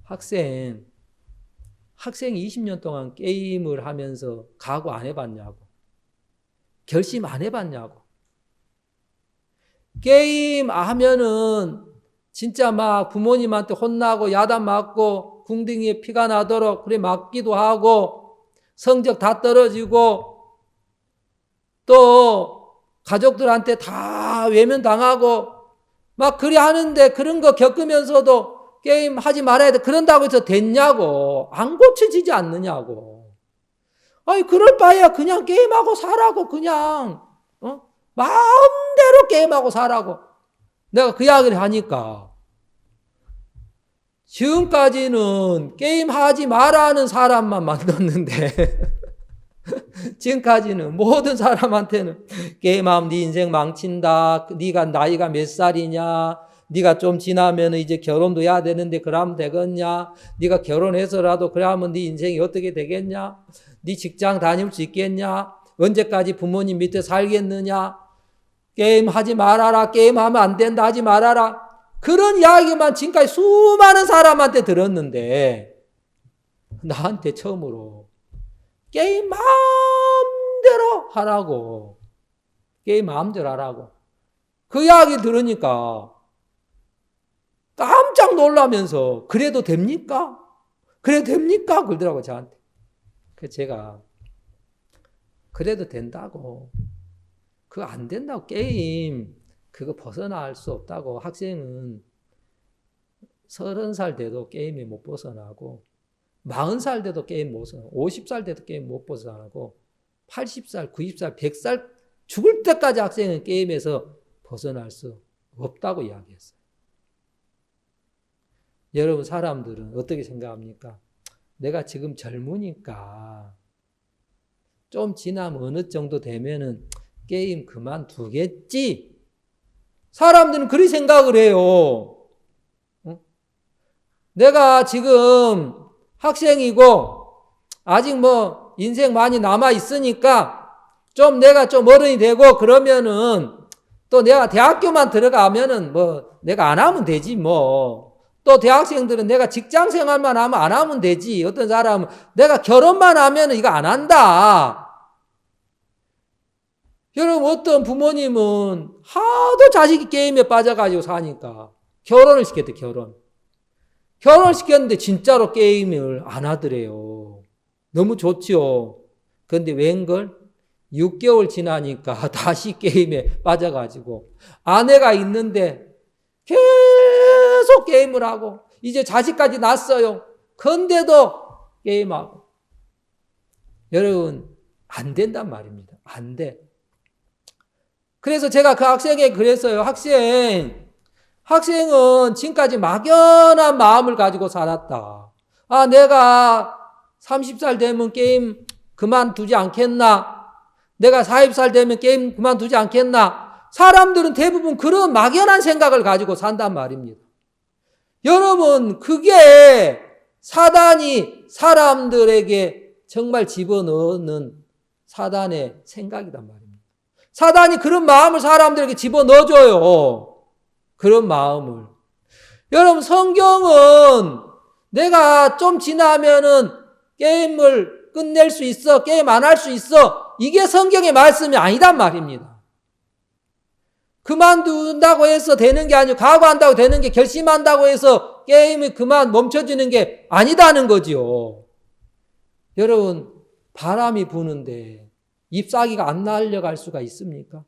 학생이 20년 동안 게임을 하면서 각오 안 해봤냐고. 결심 안 해봤냐고. 게임 하면은 진짜 막 부모님한테 혼나고 야단 맞고 궁둥이에 피가 나도록 그래 맞기도 하고 성적 다 떨어지고 또 가족들한테 다 외면당하고 막 그리 하는데 그런 거 겪으면서도 게임 하지 말아야 돼. 그런다고 해서 됐냐고. 안 고쳐지지 않느냐고. 아니, 그럴 바에야 그냥 게임하고 사라고. 그냥, 마음대로 게임하고 사라고. 내가 그 이야기를 하니까. 지금까지는 게임하지 말라는 사람만 만났는데, 지금까지는 모든 사람한테는 게임하면 네 인생 망친다. 네가 나이가 몇 살이냐. 네가 좀 지나면 이제 결혼도 해야 되는데 그러면 되겠냐? 네가 결혼해서라도 그러면 네 인생이 어떻게 되겠냐? 네 직장 다닐 수 있겠냐? 언제까지 부모님 밑에 살겠느냐? 게임하지 말아라. 게임하면 안 된다. 하지 말아라. 그런 이야기만 지금까지 수많은 사람한테 들었는데 나한테 처음으로 게임 마음대로 하라고. 게임 마음대로 하라고. 그 이야기 들으니까 깜짝 놀라면서 그래도 됩니까? 그래도 됩니까? 그러더라고 저한테. 그래서 제가 그래도 된다고. 그거 안 된다고. 게임 그거 벗어날 수 없다고. 학생은 30살 돼도 게임에 못 벗어나고 40살 돼도 게임 못 벗어나고 50살 돼도 게임 못 벗어나고 80살, 90살, 100살 죽을 때까지 학생은 게임에서 벗어날 수 없다고 이야기했어요. 여러분 사람들은 어떻게 생각합니까? 내가 지금 젊으니까 좀 지나면 어느 정도 되면은 게임 그만두겠지. 사람들은 그렇게 생각을 해요. 내가 지금 학생이고 아직 뭐 인생 많이 남아 있으니까 좀 내가 좀 어른이 되고 그러면은 또 내가 대학교만 들어가면은 뭐 내가 안 하면 되지 뭐. 또 대학생들은 내가 직장 생활만 하면 안 하면 되지. 어떤 사람은 내가 결혼만 하면은 이거 안 한다. 여러분 어떤 부모님은 하도 자식이 게임에 빠져가지고 사니까 결혼을 시켰대. 결혼을 시켰는데 진짜로 게임을 안 하더래요. 너무 좋지요. 그런데 웬걸 6개월 지나니까 다시 게임에 빠져가지고 아내가 있는데 계속 게임을 하고 이제 자식까지 낳았어요. 그런데도 게임하고. 여러분 안 된단 말입니다. 안 돼. 그래서 제가 그 학생에게 그랬어요. 학생은 지금까지 막연한 마음을 가지고 살았다. 아, 내가 30살 되면 게임 그만두지 않겠나? 내가 40살 되면 게임 그만두지 않겠나? 사람들은 대부분 그런 막연한 생각을 가지고 산단 말입니다. 여러분, 그게 사단이 사람들에게 정말 집어넣는 사단의 생각이란 말입니다. 사단이 그런 마음을 사람들에게 집어넣어줘요. 그런 마음을. 여러분, 성경은 내가 좀 지나면은 게임을 끝낼 수 있어, 게임 안 할 수 있어, 이게 성경의 말씀이 아니단 말입니다. 그만둔다고 해서 되는 게 아니고 각오한다고 되는 게, 결심한다고 해서 게임이 그만 멈춰지는 게 아니다는 거지요. 여러분, 바람이 부는데 잎사귀가 안 날려갈 수가 있습니까?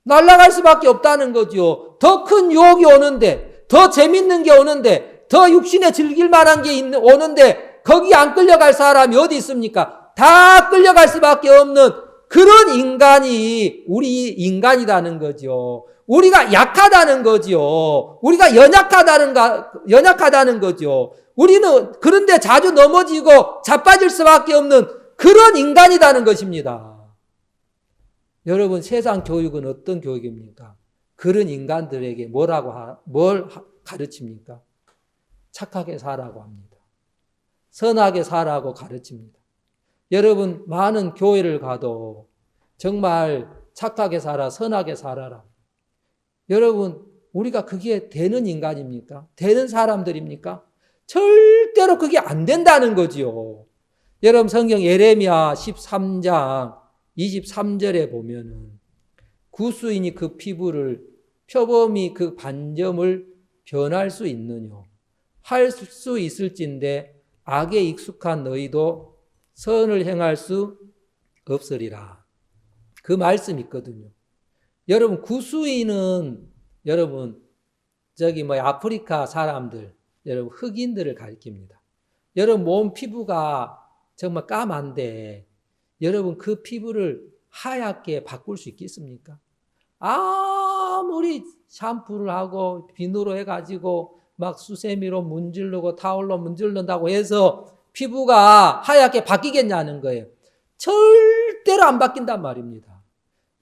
날아갈 수밖에 없다는 거죠. 더 큰 유혹이 오는데, 더 재밌는 게 오는데, 더 육신에 즐길 만한 게 오는데 거기 안 끌려갈 사람이 어디 있습니까? 다 끌려갈 수밖에 없는 그런 인간이 우리 인간이라는 거죠. 우리가 약하다는 거죠. 우리가 연약하다는 거죠. 우리는 그런데 자주 넘어지고 자빠질 수밖에 없는 그런 인간이라는 것입니다. 여러분, 세상 교육은 어떤 교육입니까? 그런 인간들에게 뭘 가르칩니까? 착하게 살라고 합니다. 선하게 살라고 가르칩니다. 여러분, 많은 교회를 가도 정말 착하게 살아, 선하게 살아라. 여러분, 우리가 그게 되는 인간입니까? 되는 사람들입니까? 절대로 그게 안 된다는 거지요. 여러분, 성경 예레미야 13장 23절에 보면은 구수인이 그 피부를 표범이 그 반점을 변할 수 있느냐? 할 수 있을진데 악에 익숙한 너희도 선을 행할 수 없으리라. 그 말씀이 있거든요. 여러분, 구수인은 여러분 아프리카 사람들, 여러분 흑인들을 가리킵니다. 여러분 몸 피부가 정말 까만데 여러분 그 피부를 하얗게 바꿀 수 있겠습니까? 아무리 샴푸를 하고 비누로 해가지고 막 수세미로 문지르고 타올로 문지른다고 해서 피부가 하얗게 바뀌겠냐는 거예요. 절대로 안 바뀐단 말입니다.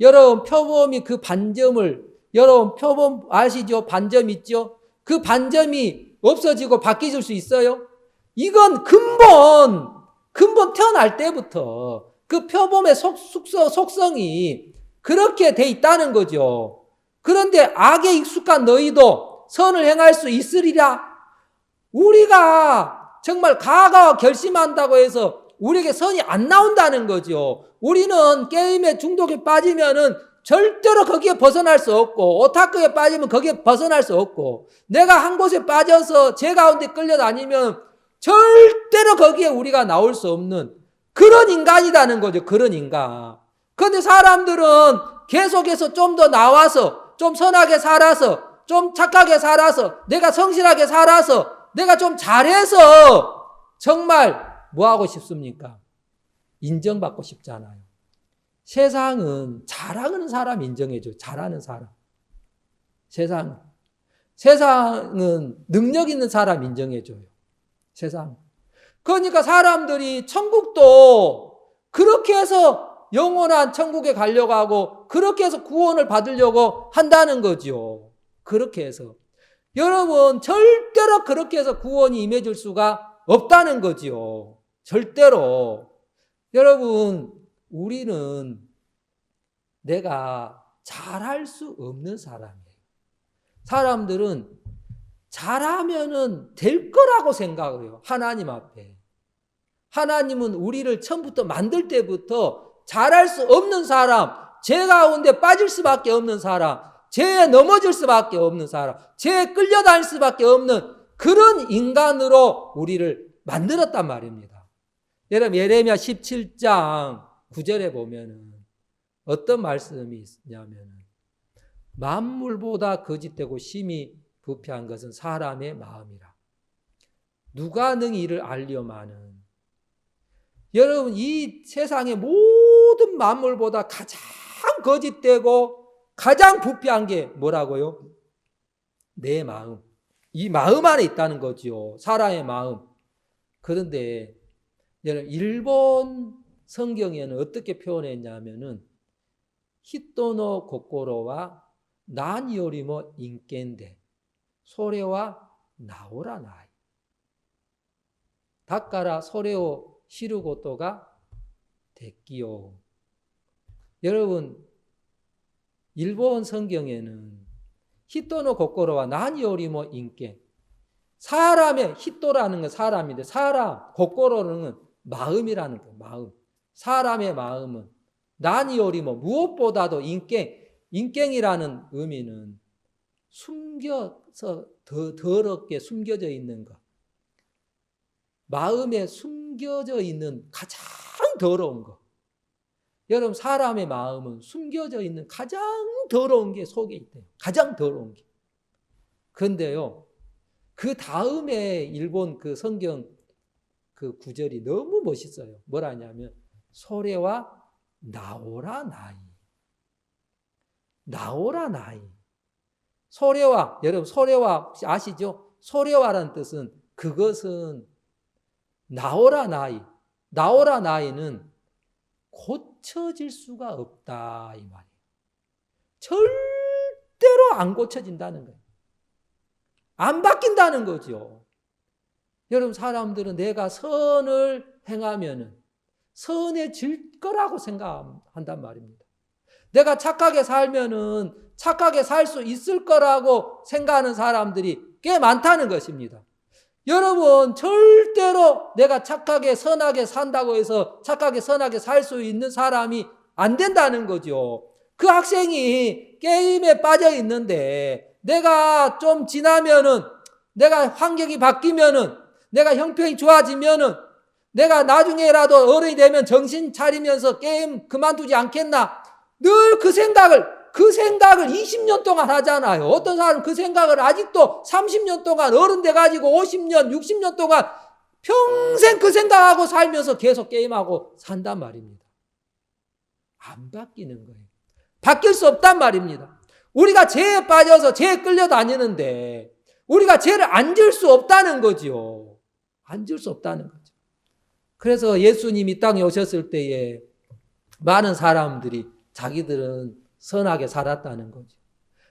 여러분 표범이 그 반점을, 여러분 표범 아시죠? 반점 있죠? 그 반점이 없어지고 바뀌질 수 있어요? 이건 근본 태어날 때부터 그 표범의 속성이 그렇게 돼 있다는 거죠. 그런데 악에 익숙한 너희도 선을 행할 수 있으리라. 우리가 정말 가가 결심한다고 해서 우리에게 선이 안 나온다는 거죠. 우리는 게임에 중독에 빠지면은 절대로 거기에 벗어날 수 없고, 오타쿠에 빠지면 거기에 벗어날 수 없고, 내가 한 곳에 빠져서 제 가운데 끌려다니면 절대로 거기에 우리가 나올 수 없는 그런 인간이라는 거죠. 그런 인간. 그런데 사람들은 계속해서 좀 더 나와서 좀 선하게 살아서 좀 착하게 살아서 내가 성실하게 살아서 내가 좀 잘해서 정말 뭐 하고 싶습니까? 인정받고 싶잖아요. 세상은 잘하는 사람 인정해줘요. 잘하는 사람. 세상은 능력 있는 사람 인정해줘요. 세상. 그러니까 사람들이 천국도 그렇게 해서 영원한 천국에 가려고 하고 그렇게 해서 구원을 받으려고 한다는 거죠. 그렇게 해서. 여러분 절대로 그렇게 해서 구원이 임해줄 수가 없다는 거지요. 절대로. 여러분 우리는 내가 잘할 수 없는 사람이에요. 사람들은 잘하면은 될 거라고 생각해요. 하나님 앞에. 하나님은 우리를 처음부터 만들 때부터 잘할 수 없는 사람, 죄 가운데 빠질 수밖에 없는 사람, 죄에 넘어질 수밖에 없는 사람, 죄에 끌려다닐 수밖에 없는 그런 인간으로 우리를 만들었단 말입니다. 여러분 예레미야 17장 9절에 보면은 어떤 말씀이 있냐면은 만물보다 거짓되고 심히 부패한 것은 사람의 마음이라. 누가 능히 이를 알려마는. 여러분 이 세상의 모든 만물보다 가장 거짓되고 가장 부패한 게 뭐라고요? 내 마음. 이 마음 안에 있다는 거죠. 사람의 마음. 그런데 여러분 일본 성경에는 어떻게 표현했냐면은 히토노 고코로와 나니요리모 인겐데 소레와 나오라 나이. 다까라 소레오 시르고토가 됐기요. 여러분 일본 성경에는 히토노 고코로와 나니요리모 인겐. 사람의 히토라는 건 사람인데 사람 고코로는 건 마음이라는 거예요. 마음. 사람의 마음은 나니요리모 무엇보다도 인갱이라는 의미는 숨겨서 더 더럽게 숨겨져 있는 것. 마음에 숨겨져 있는 가장 더러운 것. 여러분 사람의 마음은 숨겨져 있는 가장 더러운 게 속에 있대요. 가장 더러운 게. 그런데요. 그 다음에 일본 그 성경 그 구절이 너무 멋있어요. 뭐라냐면 소레와 나오라 나이. 나오라 나이. 소레와, 여러분 소레와 혹시 아시죠? 소레와라는 뜻은 그것은 나오라 나이. 나오라 나이는 고쳐질 수가 없다 이 말이에요. 절대로 안 고쳐진다는 거예요. 안 바뀐다는 거죠. 여러분 사람들은 내가 선을 행하면은 선해질 거라고 생각한단 말입니다. 내가 착하게 살면은 착하게 살 수 있을 거라고 생각하는 사람들이 꽤 많다는 것입니다. 여러분 절대로 내가 착하게 선하게 산다고 해서 착하게 선하게 살 수 있는 사람이 안 된다는 거죠. 그 학생이 게임에 빠져 있는데 내가 좀 지나면은 내가 환경이 바뀌면은 내가 형편이 좋아지면은 내가 나중에라도 어른이 되면 정신 차리면서 게임 그만두지 않겠나? 늘 그 생각을 20년 동안 하잖아요. 어떤 사람은 그 생각을 아직도 30년 동안 어른 돼가지고 50년, 60년 동안 평생 그 생각하고 살면서 계속 게임하고 산단 말입니다. 안 바뀌는 거예요. 바뀔 수 없단 말입니다. 우리가 죄에 빠져서 죄에 끌려다니는데 우리가 죄를 안 지을 수 없다는 거지요. 안 지을 수 없다는 거죠. 그래서 예수님이 땅에 오셨을 때에 많은 사람들이 자기들은 선하게 살았다는 거죠.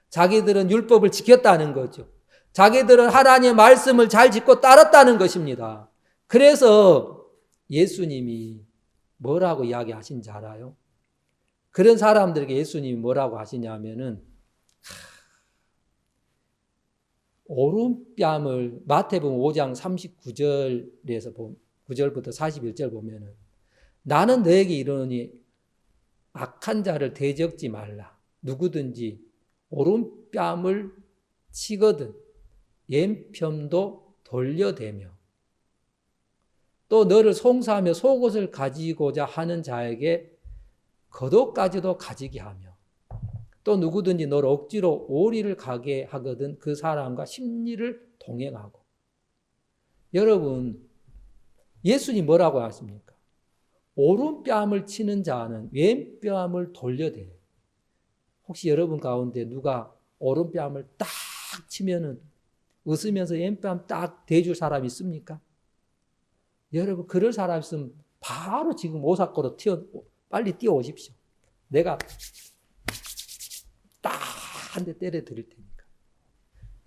자기들은 율법을 지켰다는 거죠. 자기들은 하나님의 말씀을 잘 짓고 따랐다는 것입니다. 그래서 예수님이 뭐라고 이야기하신지 알아요? 그런 사람들에게 예수님이 뭐라고 하시냐면은 오른뺨을 마태복음 5장 39절에서 9절부터 41절 보면은 나는 너에게 이르노니 악한 자를 대적지 말라. 누구든지 오른뺨을 치거든 왼편도 돌려대며 또 너를 송사하며 속옷을 가지고자 하는 자에게 겉옷까지도 가지게 하며 또 누구든지 너를 억지로 오리를 가게 하거든 그 사람과 심리를 동행하고. 여러분, 예수님 뭐라고 하십니까? 오른뺨을 치는 자는 왼뺨을 돌려대요. 혹시 여러분 가운데 누가 오른뺨을 딱 치면은 웃으면서 왼뺨 딱 대줄 사람 있습니까? 여러분, 그럴 사람 있으면 바로 지금 오사코로 빨리 뛰어오십시오. 내가 딱 한 대 때려 드릴 테니까.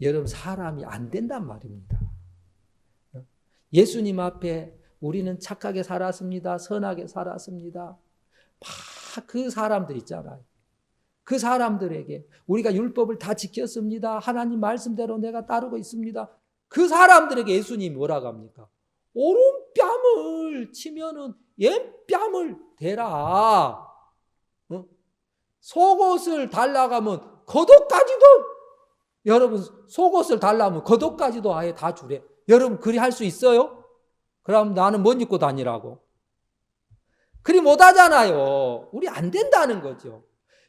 여러분, 사람이 안 된단 말입니다. 예수님 앞에 우리는 착하게 살았습니다. 선하게 살았습니다. 막 그 사람들 있잖아요. 그 사람들에게 우리가 율법을 다 지켰습니다. 하나님 말씀대로 내가 따르고 있습니다. 그 사람들에게 예수님이 뭐라고 합니까? 오른뺨을 치면은 왼뺨을 대라. 속옷을 달라고 하면 겉옷까지도, 여러분 속옷을 달라면 겉옷까지도 아예 다 주래. 여러분 그리 할 수 있어요? 그럼 나는 뭔 입고 다니라고? 그리 못하잖아요. 우리 안 된다는 거죠.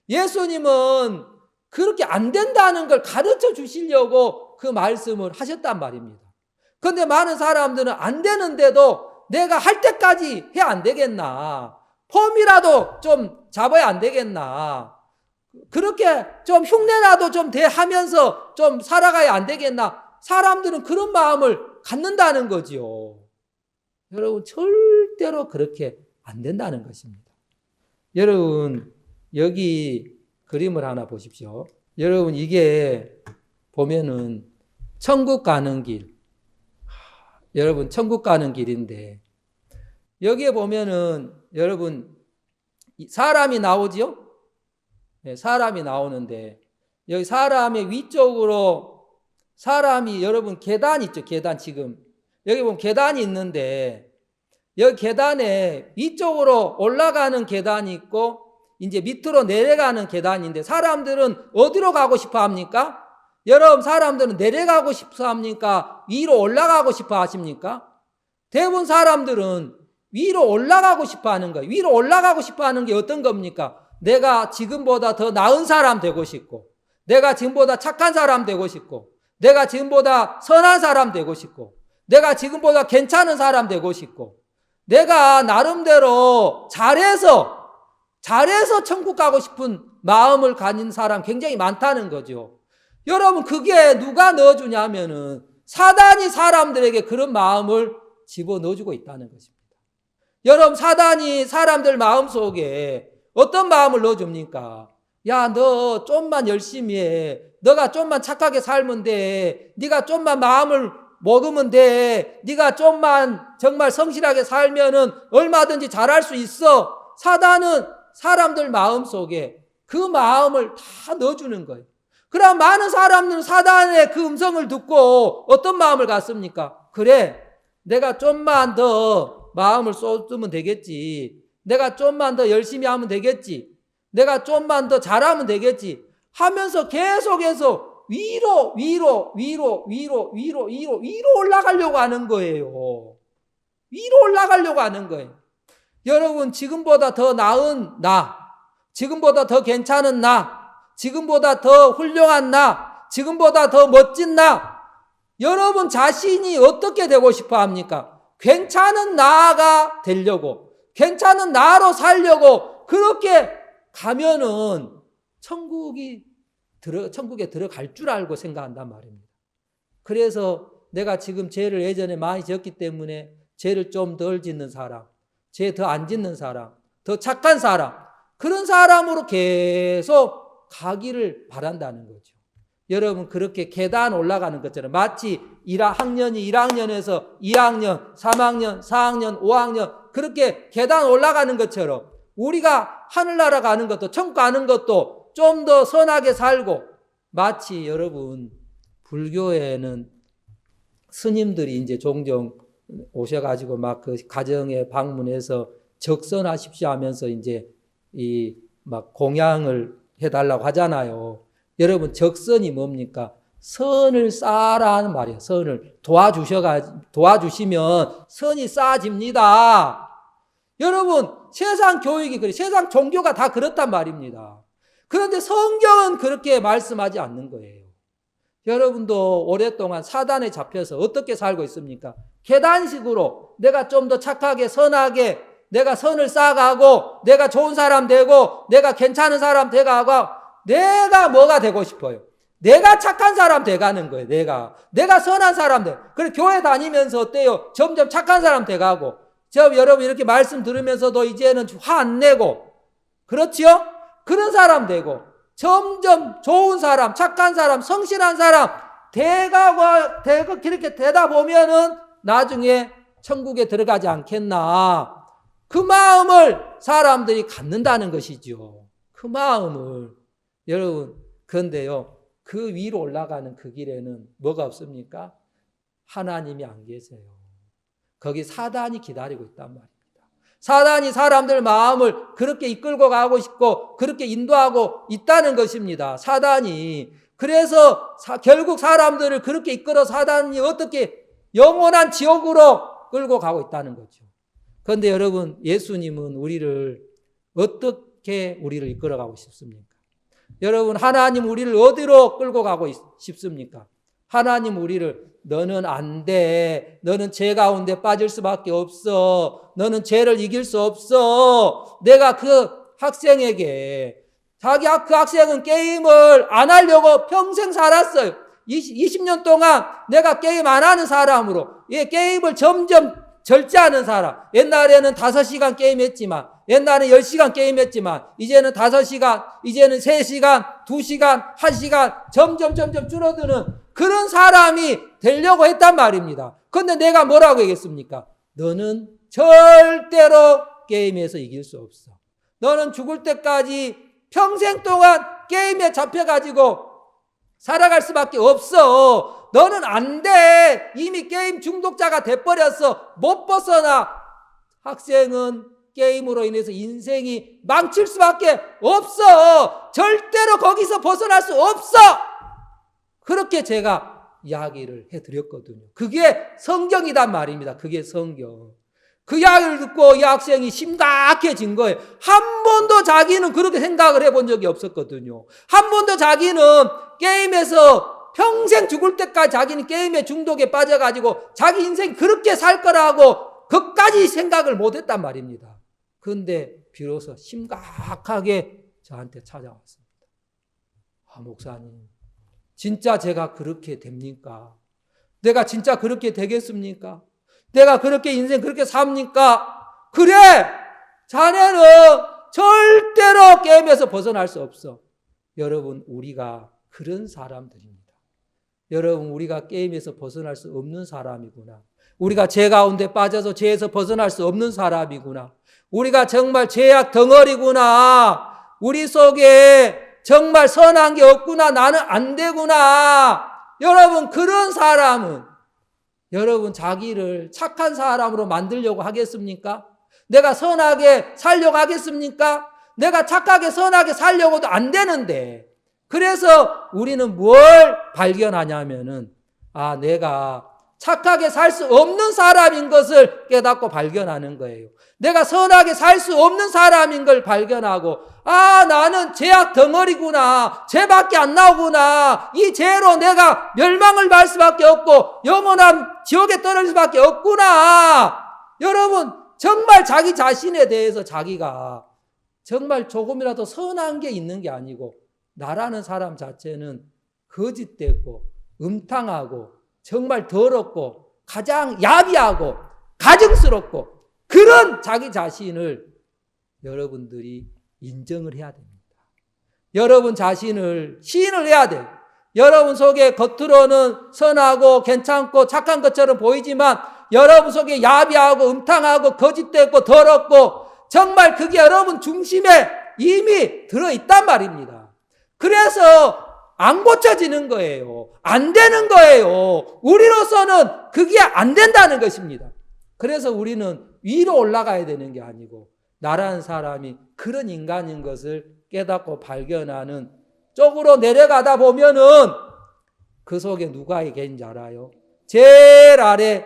예수님은 그렇게 안 된다는 걸 가르쳐 주시려고 그 말씀을 하셨단 말입니다. 그런데 많은 사람들은 안 되는데도 내가 할 때까지 해야 안 되겠나? 폼이라도 좀 잡아야 안 되겠나? 그렇게 좀 흉내라도 좀 대하면서 좀 살아가야 안 되겠나? 사람들은 그런 마음을 갖는다는 거지요. 여러분, 절대로 그렇게 안 된다는 것입니다. 여러분, 여기 그림을 하나 보십시오. 여러분, 이게 보면은 천국 가는 길. 여러분, 천국 가는 길인데, 여기에 보면은 여러분, 사람이 나오지요? 네, 사람이 나오는데, 여기 사람의 위쪽으로 사람이, 여러분 계단 있죠? 계단 지금. 여기 보면 계단이 있는데, 여기 계단에 위쪽으로 올라가는 계단이 있고, 이제 밑으로 내려가는 계단인데, 사람들은 어디로 가고 싶어 합니까? 여러분, 사람들은 내려가고 싶어 합니까? 위로 올라가고 싶어 하십니까? 대부분 사람들은 위로 올라가고 싶어 하는 거예요. 위로 올라가고 싶어 하는 게 어떤 겁니까? 내가 지금보다 더 나은 사람 되고 싶고, 내가 지금보다 착한 사람 되고 싶고, 내가 지금보다 선한 사람 되고 싶고, 내가 지금보다 괜찮은 사람 되고 싶고, 내가 나름대로 잘해서 천국 가고 싶은 마음을 가진 사람 굉장히 많다는 거죠. 여러분, 그게 누가 넣어주냐면은 사단이 사람들에게 그런 마음을 집어넣어주고 있다는 것입니다. 여러분, 사단이 사람들 마음속에 어떤 마음을 넣어줍니까? 야, 너 좀만 열심히 해. 너가 좀만 착하게 살면 돼. 네가 좀만 마음을 먹으면 돼. 네가 좀만 정말 성실하게 살면은 얼마든지 잘할 수 있어. 사단은 사람들 마음속에 그 마음을 다 넣어주는 거예요. 그럼 많은 사람들은 사단의 그 음성을 듣고 어떤 마음을 갖습니까? 그래, 내가 좀만 더 마음을 쏟으면 되겠지. 내가 좀만 더 열심히 하면 되겠지. 내가 좀만 더 잘하면 되겠지. 하면서 계속해서 위로 올라가려고 하는 거예요. 위로 올라가려고 하는 거예요. 여러분, 지금보다 더 나은 나, 지금보다 더 괜찮은 나, 지금보다 더 훌륭한 나, 지금보다 더 멋진 나, 여러분 자신이 어떻게 되고 싶어 합니까? 괜찮은 나가 되려고, 괜찮은 나로 살려고 그렇게 가면은 천국에 들어갈 줄 알고 생각한단 말입니다. 그래서 내가 지금 죄를 예전에 많이 지었기 때문에 죄를 좀 덜 짓는 사람, 죄 더 안 짓는 사람, 더 착한 사람, 그런 사람으로 계속 가기를 바란다는 거죠. 여러분, 그렇게 계단 올라가는 것처럼 마치 1학년이 1학년에서 2학년, 3학년, 4학년, 5학년 그렇게 계단 올라가는 것처럼 우리가 하늘나라 가는 것도, 천국 가는 것도 좀 더 선하게 살고, 마치 여러분, 불교에는 스님들이 이제 종종 오셔가지고 막 그 가정에 방문해서 적선하십시오 하면서 이제 막 공양을 해달라고 하잖아요. 여러분, 적선이 뭡니까? 선을 쌓아라는 말이에요. 선을 도와주시면 선이 쌓아집니다. 여러분, 세상 교육이 그래, 세상 종교가 다 그렇단 말입니다. 그런데 성경은 그렇게 말씀하지 않는 거예요. 여러분도 오랫동안 사단에 잡혀서 어떻게 살고 있습니까? 계단식으로 내가 좀 더 착하게 선하게 내가 선을 쌓아가고 내가 좋은 사람 되고 내가 괜찮은 사람 돼가고 내가 뭐가 되고 싶어요? 내가 착한 사람 돼가는 거예요. 내가 선한 사람 돼. 그래 교회 다니면서 어때요? 점점 착한 사람 돼가고 여러분 이렇게 말씀 들으면서도 이제는 화 안 내고 그렇지요? 그런 사람 되고 점점 좋은 사람, 착한 사람, 성실한 사람 돼가고 그렇게 되다 보면은 나중에 천국에 들어가지 않겠나. 그 마음을 사람들이 갖는다는 것이죠. 그 마음을. 여러분, 그런데요, 그 위로 올라가는 그 길에는 뭐가 없습니까? 하나님이 안 계세요. 거기 사단이 기다리고 있단 말입니다. 사단이 사람들 마음을 그렇게 이끌고 가고 싶고 그렇게 인도하고 있다는 것입니다. 사단이. 그래서 결국 사람들을 그렇게 이끌어 사단이 어떻게 영원한 지옥으로 끌고 가고 있다는 거죠. 그런데 여러분, 예수님은 우리를 어떻게 우리를 이끌어가고 싶습니까? 여러분, 하나님 우리를 어디로 끌고 가고 싶습니까? 하나님 우리를 너는 안 돼. 너는 죄 가운데 빠질 수밖에 없어. 너는 죄를 이길 수 없어. 내가 그 학생에게 그 학생은 게임을 안 하려고 평생 살았어요. 20년 동안 내가 게임 안 하는 사람으로 게임을 점점 절제하는 사람. 옛날에는 5시간 게임했지만 옛날에 10시간 게임했지만 이제는 5시간, 이제는 3시간, 2시간, 1시간 점점 줄어드는 그런 사람이 되려고 했단 말입니다. 그런데 내가 뭐라고 얘기했습니까? 너는 절대로 게임에서 이길 수 없어. 너는 죽을 때까지 평생 동안 게임에 잡혀가지고 살아갈 수밖에 없어. 너는 안 돼. 이미 게임 중독자가 돼버렸어. 못 벗어나. 학생은 게임으로 인해서 인생이 망칠 수밖에 없어. 절대로 거기서 벗어날 수 없어. 그렇게 제가 이야기를 해드렸거든요. 그게 성경이란 말입니다. 그게 성경. 그 이야기를 듣고 이 학생이 심각해진 거예요. 한 번도 자기는 그렇게 생각을 해본 적이 없었거든요. 한 번도 자기는 게임에서 평생 죽을 때까지 자기는 게임의 중독에 빠져가지고 자기 인생 그렇게 살 거라고 그까지 생각을 못했단 말입니다. 그런데 비로소 심각하게 저한테 찾아왔습니다. 목사님, 진짜 제가 그렇게 됩니까? 내가 진짜 그렇게 되겠습니까? 내가 그렇게 인생 그렇게 삽니까? 그래! 자네는 절대로 게임에서 벗어날 수 없어. 여러분, 우리가 그런 사람들입니다. 여러분, 우리가 게임에서 벗어날 수 없는 사람이구나. 우리가 죄 가운데 빠져서 죄에서 벗어날 수 없는 사람이구나. 우리가 정말 죄악 덩어리구나. 우리 속에 정말 선한 게 없구나. 나는 안 되구나. 여러분, 그런 사람은 여러분 자기를 착한 사람으로 만들려고 하겠습니까? 내가 선하게 살려고 하겠습니까? 내가 착하게 선하게 살려고도 안 되는데. 그래서 우리는 뭘 발견하냐면은 내가 착하게 살 수 없는 사람인 것을 깨닫고 발견하는 거예요. 내가 선하게 살 수 없는 사람인 걸 발견하고 나는 죄악 덩어리구나. 죄밖에 안 나오구나. 이 죄로 내가 멸망을 받을 수밖에 없고 영원한 지옥에 떨어질 수밖에 없구나. 여러분, 정말 자기 자신에 대해서 자기가 정말 조금이라도 선한 게 있는 게 아니고 나라는 사람 자체는 거짓되고 음탕하고 정말 더럽고 가장 야비하고 가증스럽고 그런 자기 자신을 여러분들이 인정을 해야 됩니다. 여러분 자신을 시인을 해야 돼요. 여러분 속에 겉으로는 선하고 괜찮고 착한 것처럼 보이지만 여러분 속에 야비하고 음탕하고 거짓되고 더럽고 정말 그게 여러분 중심에 이미 들어있단 말입니다. 그래서 안 고쳐지는 거예요. 안 되는 거예요. 우리로서는 그게 안 된다는 것입니다. 그래서 우리는 위로 올라가야 되는 게 아니고 나라는 사람이 그런 인간인 것을 깨닫고 발견하는 쪽으로 내려가다 보면은 그 속에 누가 계신지 알아요? 제일 아래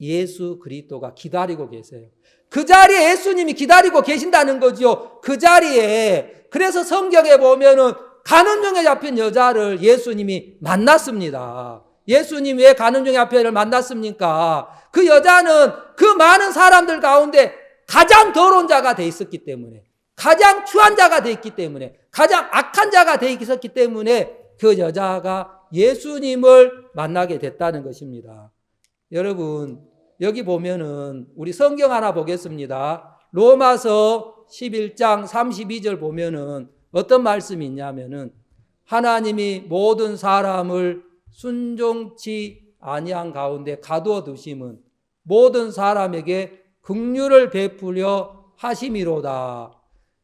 예수 그리스도가 기다리고 계세요. 그 자리에 예수님이 기다리고 계신다는 거지요. 그 자리에. 그래서 성경에 보면은 간음용에 잡힌 여자를 예수님이 만났습니다. 예수님 왜 간음용에 잡힌 여자를 만났습니까? 그 여자는 그 많은 사람들 가운데 가장 더러운 자가 돼 있었기 때문에, 가장 추한 자가 돼 있기 때문에, 가장 악한 자가 돼 있었기 때문에 그 여자가 예수님을 만나게 됐다는 것입니다. 여러분, 여기 보면은 우리 성경 하나 보겠습니다. 로마서 11장 32절 보면은 어떤 말씀이 있냐면은 하나님이 모든 사람을 순종치 아니한 가운데 가두어 두심은 모든 사람에게 긍휼을 베풀려 하심이로다.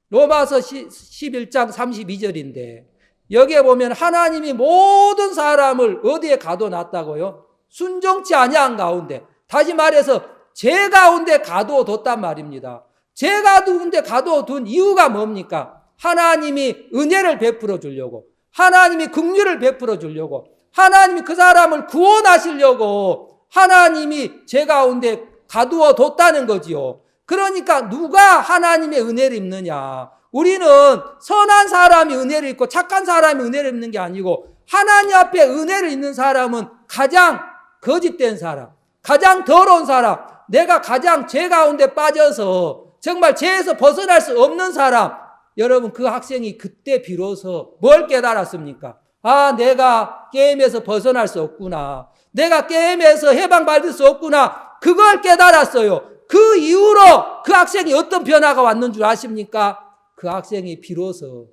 로마서 11장 32절인데 여기에 보면 하나님이 모든 사람을 어디에 가둬 놨다고요? 순종치 아니한 가운데, 다시 말해서 죄 가운데 가두어 뒀단 말입니다. 죄 가운데 가두어 둔 이유가 뭡니까? 하나님이 은혜를 베풀어 주려고, 하나님이 긍휼을 베풀어 주려고, 하나님이 그 사람을 구원하시려고 하나님이 죄 가운데 가두어 뒀다는 거지요. 그러니까 누가 하나님의 은혜를 입느냐? 우리는 선한 사람이 은혜를 입고 착한 사람이 은혜를 입는 게 아니고 하나님 앞에 은혜를 입는 사람은 가장 거짓된 사람, 가장 더러운 사람, 내가 가장 죄 가운데 빠져서 정말 죄에서 벗어날 수 없는 사람. 여러분, 그 학생이 그때 비로소 뭘 깨달았습니까? 아, 내가 게임에서 벗어날 수 없구나. 내가 게임에서 해방받을 수 없구나. 그걸 깨달았어요. 그 이후로 그 학생이 어떤 변화가 왔는 줄 아십니까? 그 학생이 비로소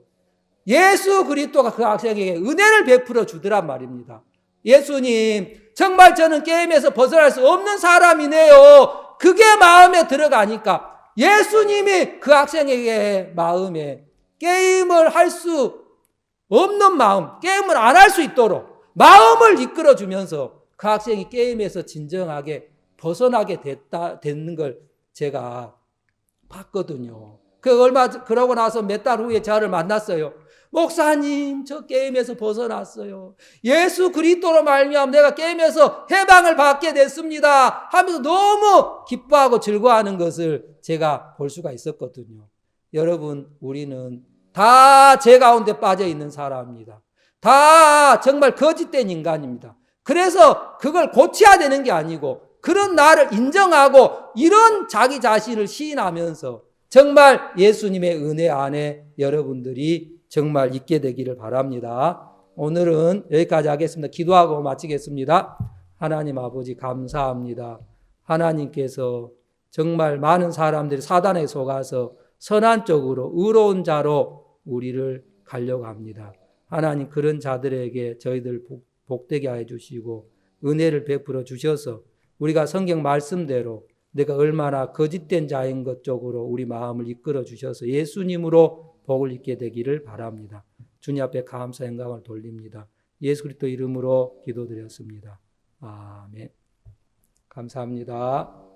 예수 그리스도가 그 학생에게 은혜를 베풀어 주더란 말입니다. 예수님, 정말 저는 게임에서 벗어날 수 없는 사람이네요. 그게 마음에 들어가니까 예수님이 그 학생에게 마음에 게임을 할 수 없는 마음, 게임을 안 할 수 있도록 마음을 이끌어 주면서 그 학생이 게임에서 진정하게 벗어나게 됐는 걸 제가 봤거든요. 그러고 나서 몇 달 후에 저를 만났어요. 목사님, 저 게임에서 벗어났어요. 예수 그리스도로 말미암아 내가 게임에서 해방을 받게 됐습니다. 하면서 너무 기뻐하고 즐거워하는 것을 제가 볼 수가 있었거든요. 여러분, 우리는 다 죄 가운데 빠져 있는 사람입니다. 다 정말 거짓된 인간입니다. 그래서 그걸 고쳐야 되는 게 아니고 그런 나를 인정하고 이런 자기 자신을 시인하면서 정말 예수님의 은혜 안에 여러분들이 정말 있게 되기를 바랍니다. 오늘은 여기까지 하겠습니다. 기도하고 마치겠습니다. 하나님 아버지 감사합니다. 하나님께서 정말 많은 사람들이 사단에 속아서 선한 쪽으로 의로운 자로 우리를 가려고 합니다. 하나님, 그런 자들에게 저희들 복되게 해 주시고 은혜를 베풀어 주셔서 우리가 성경 말씀대로 내가 얼마나 거짓된 자인 것 쪽으로 우리 마음을 이끌어 주셔서 예수님으로 복을 입게 되기를 바랍니다. 주님 앞에 감사 영광을 돌립니다. 예수 그리스도 이름으로 기도드렸습니다. 아멘. 감사합니다.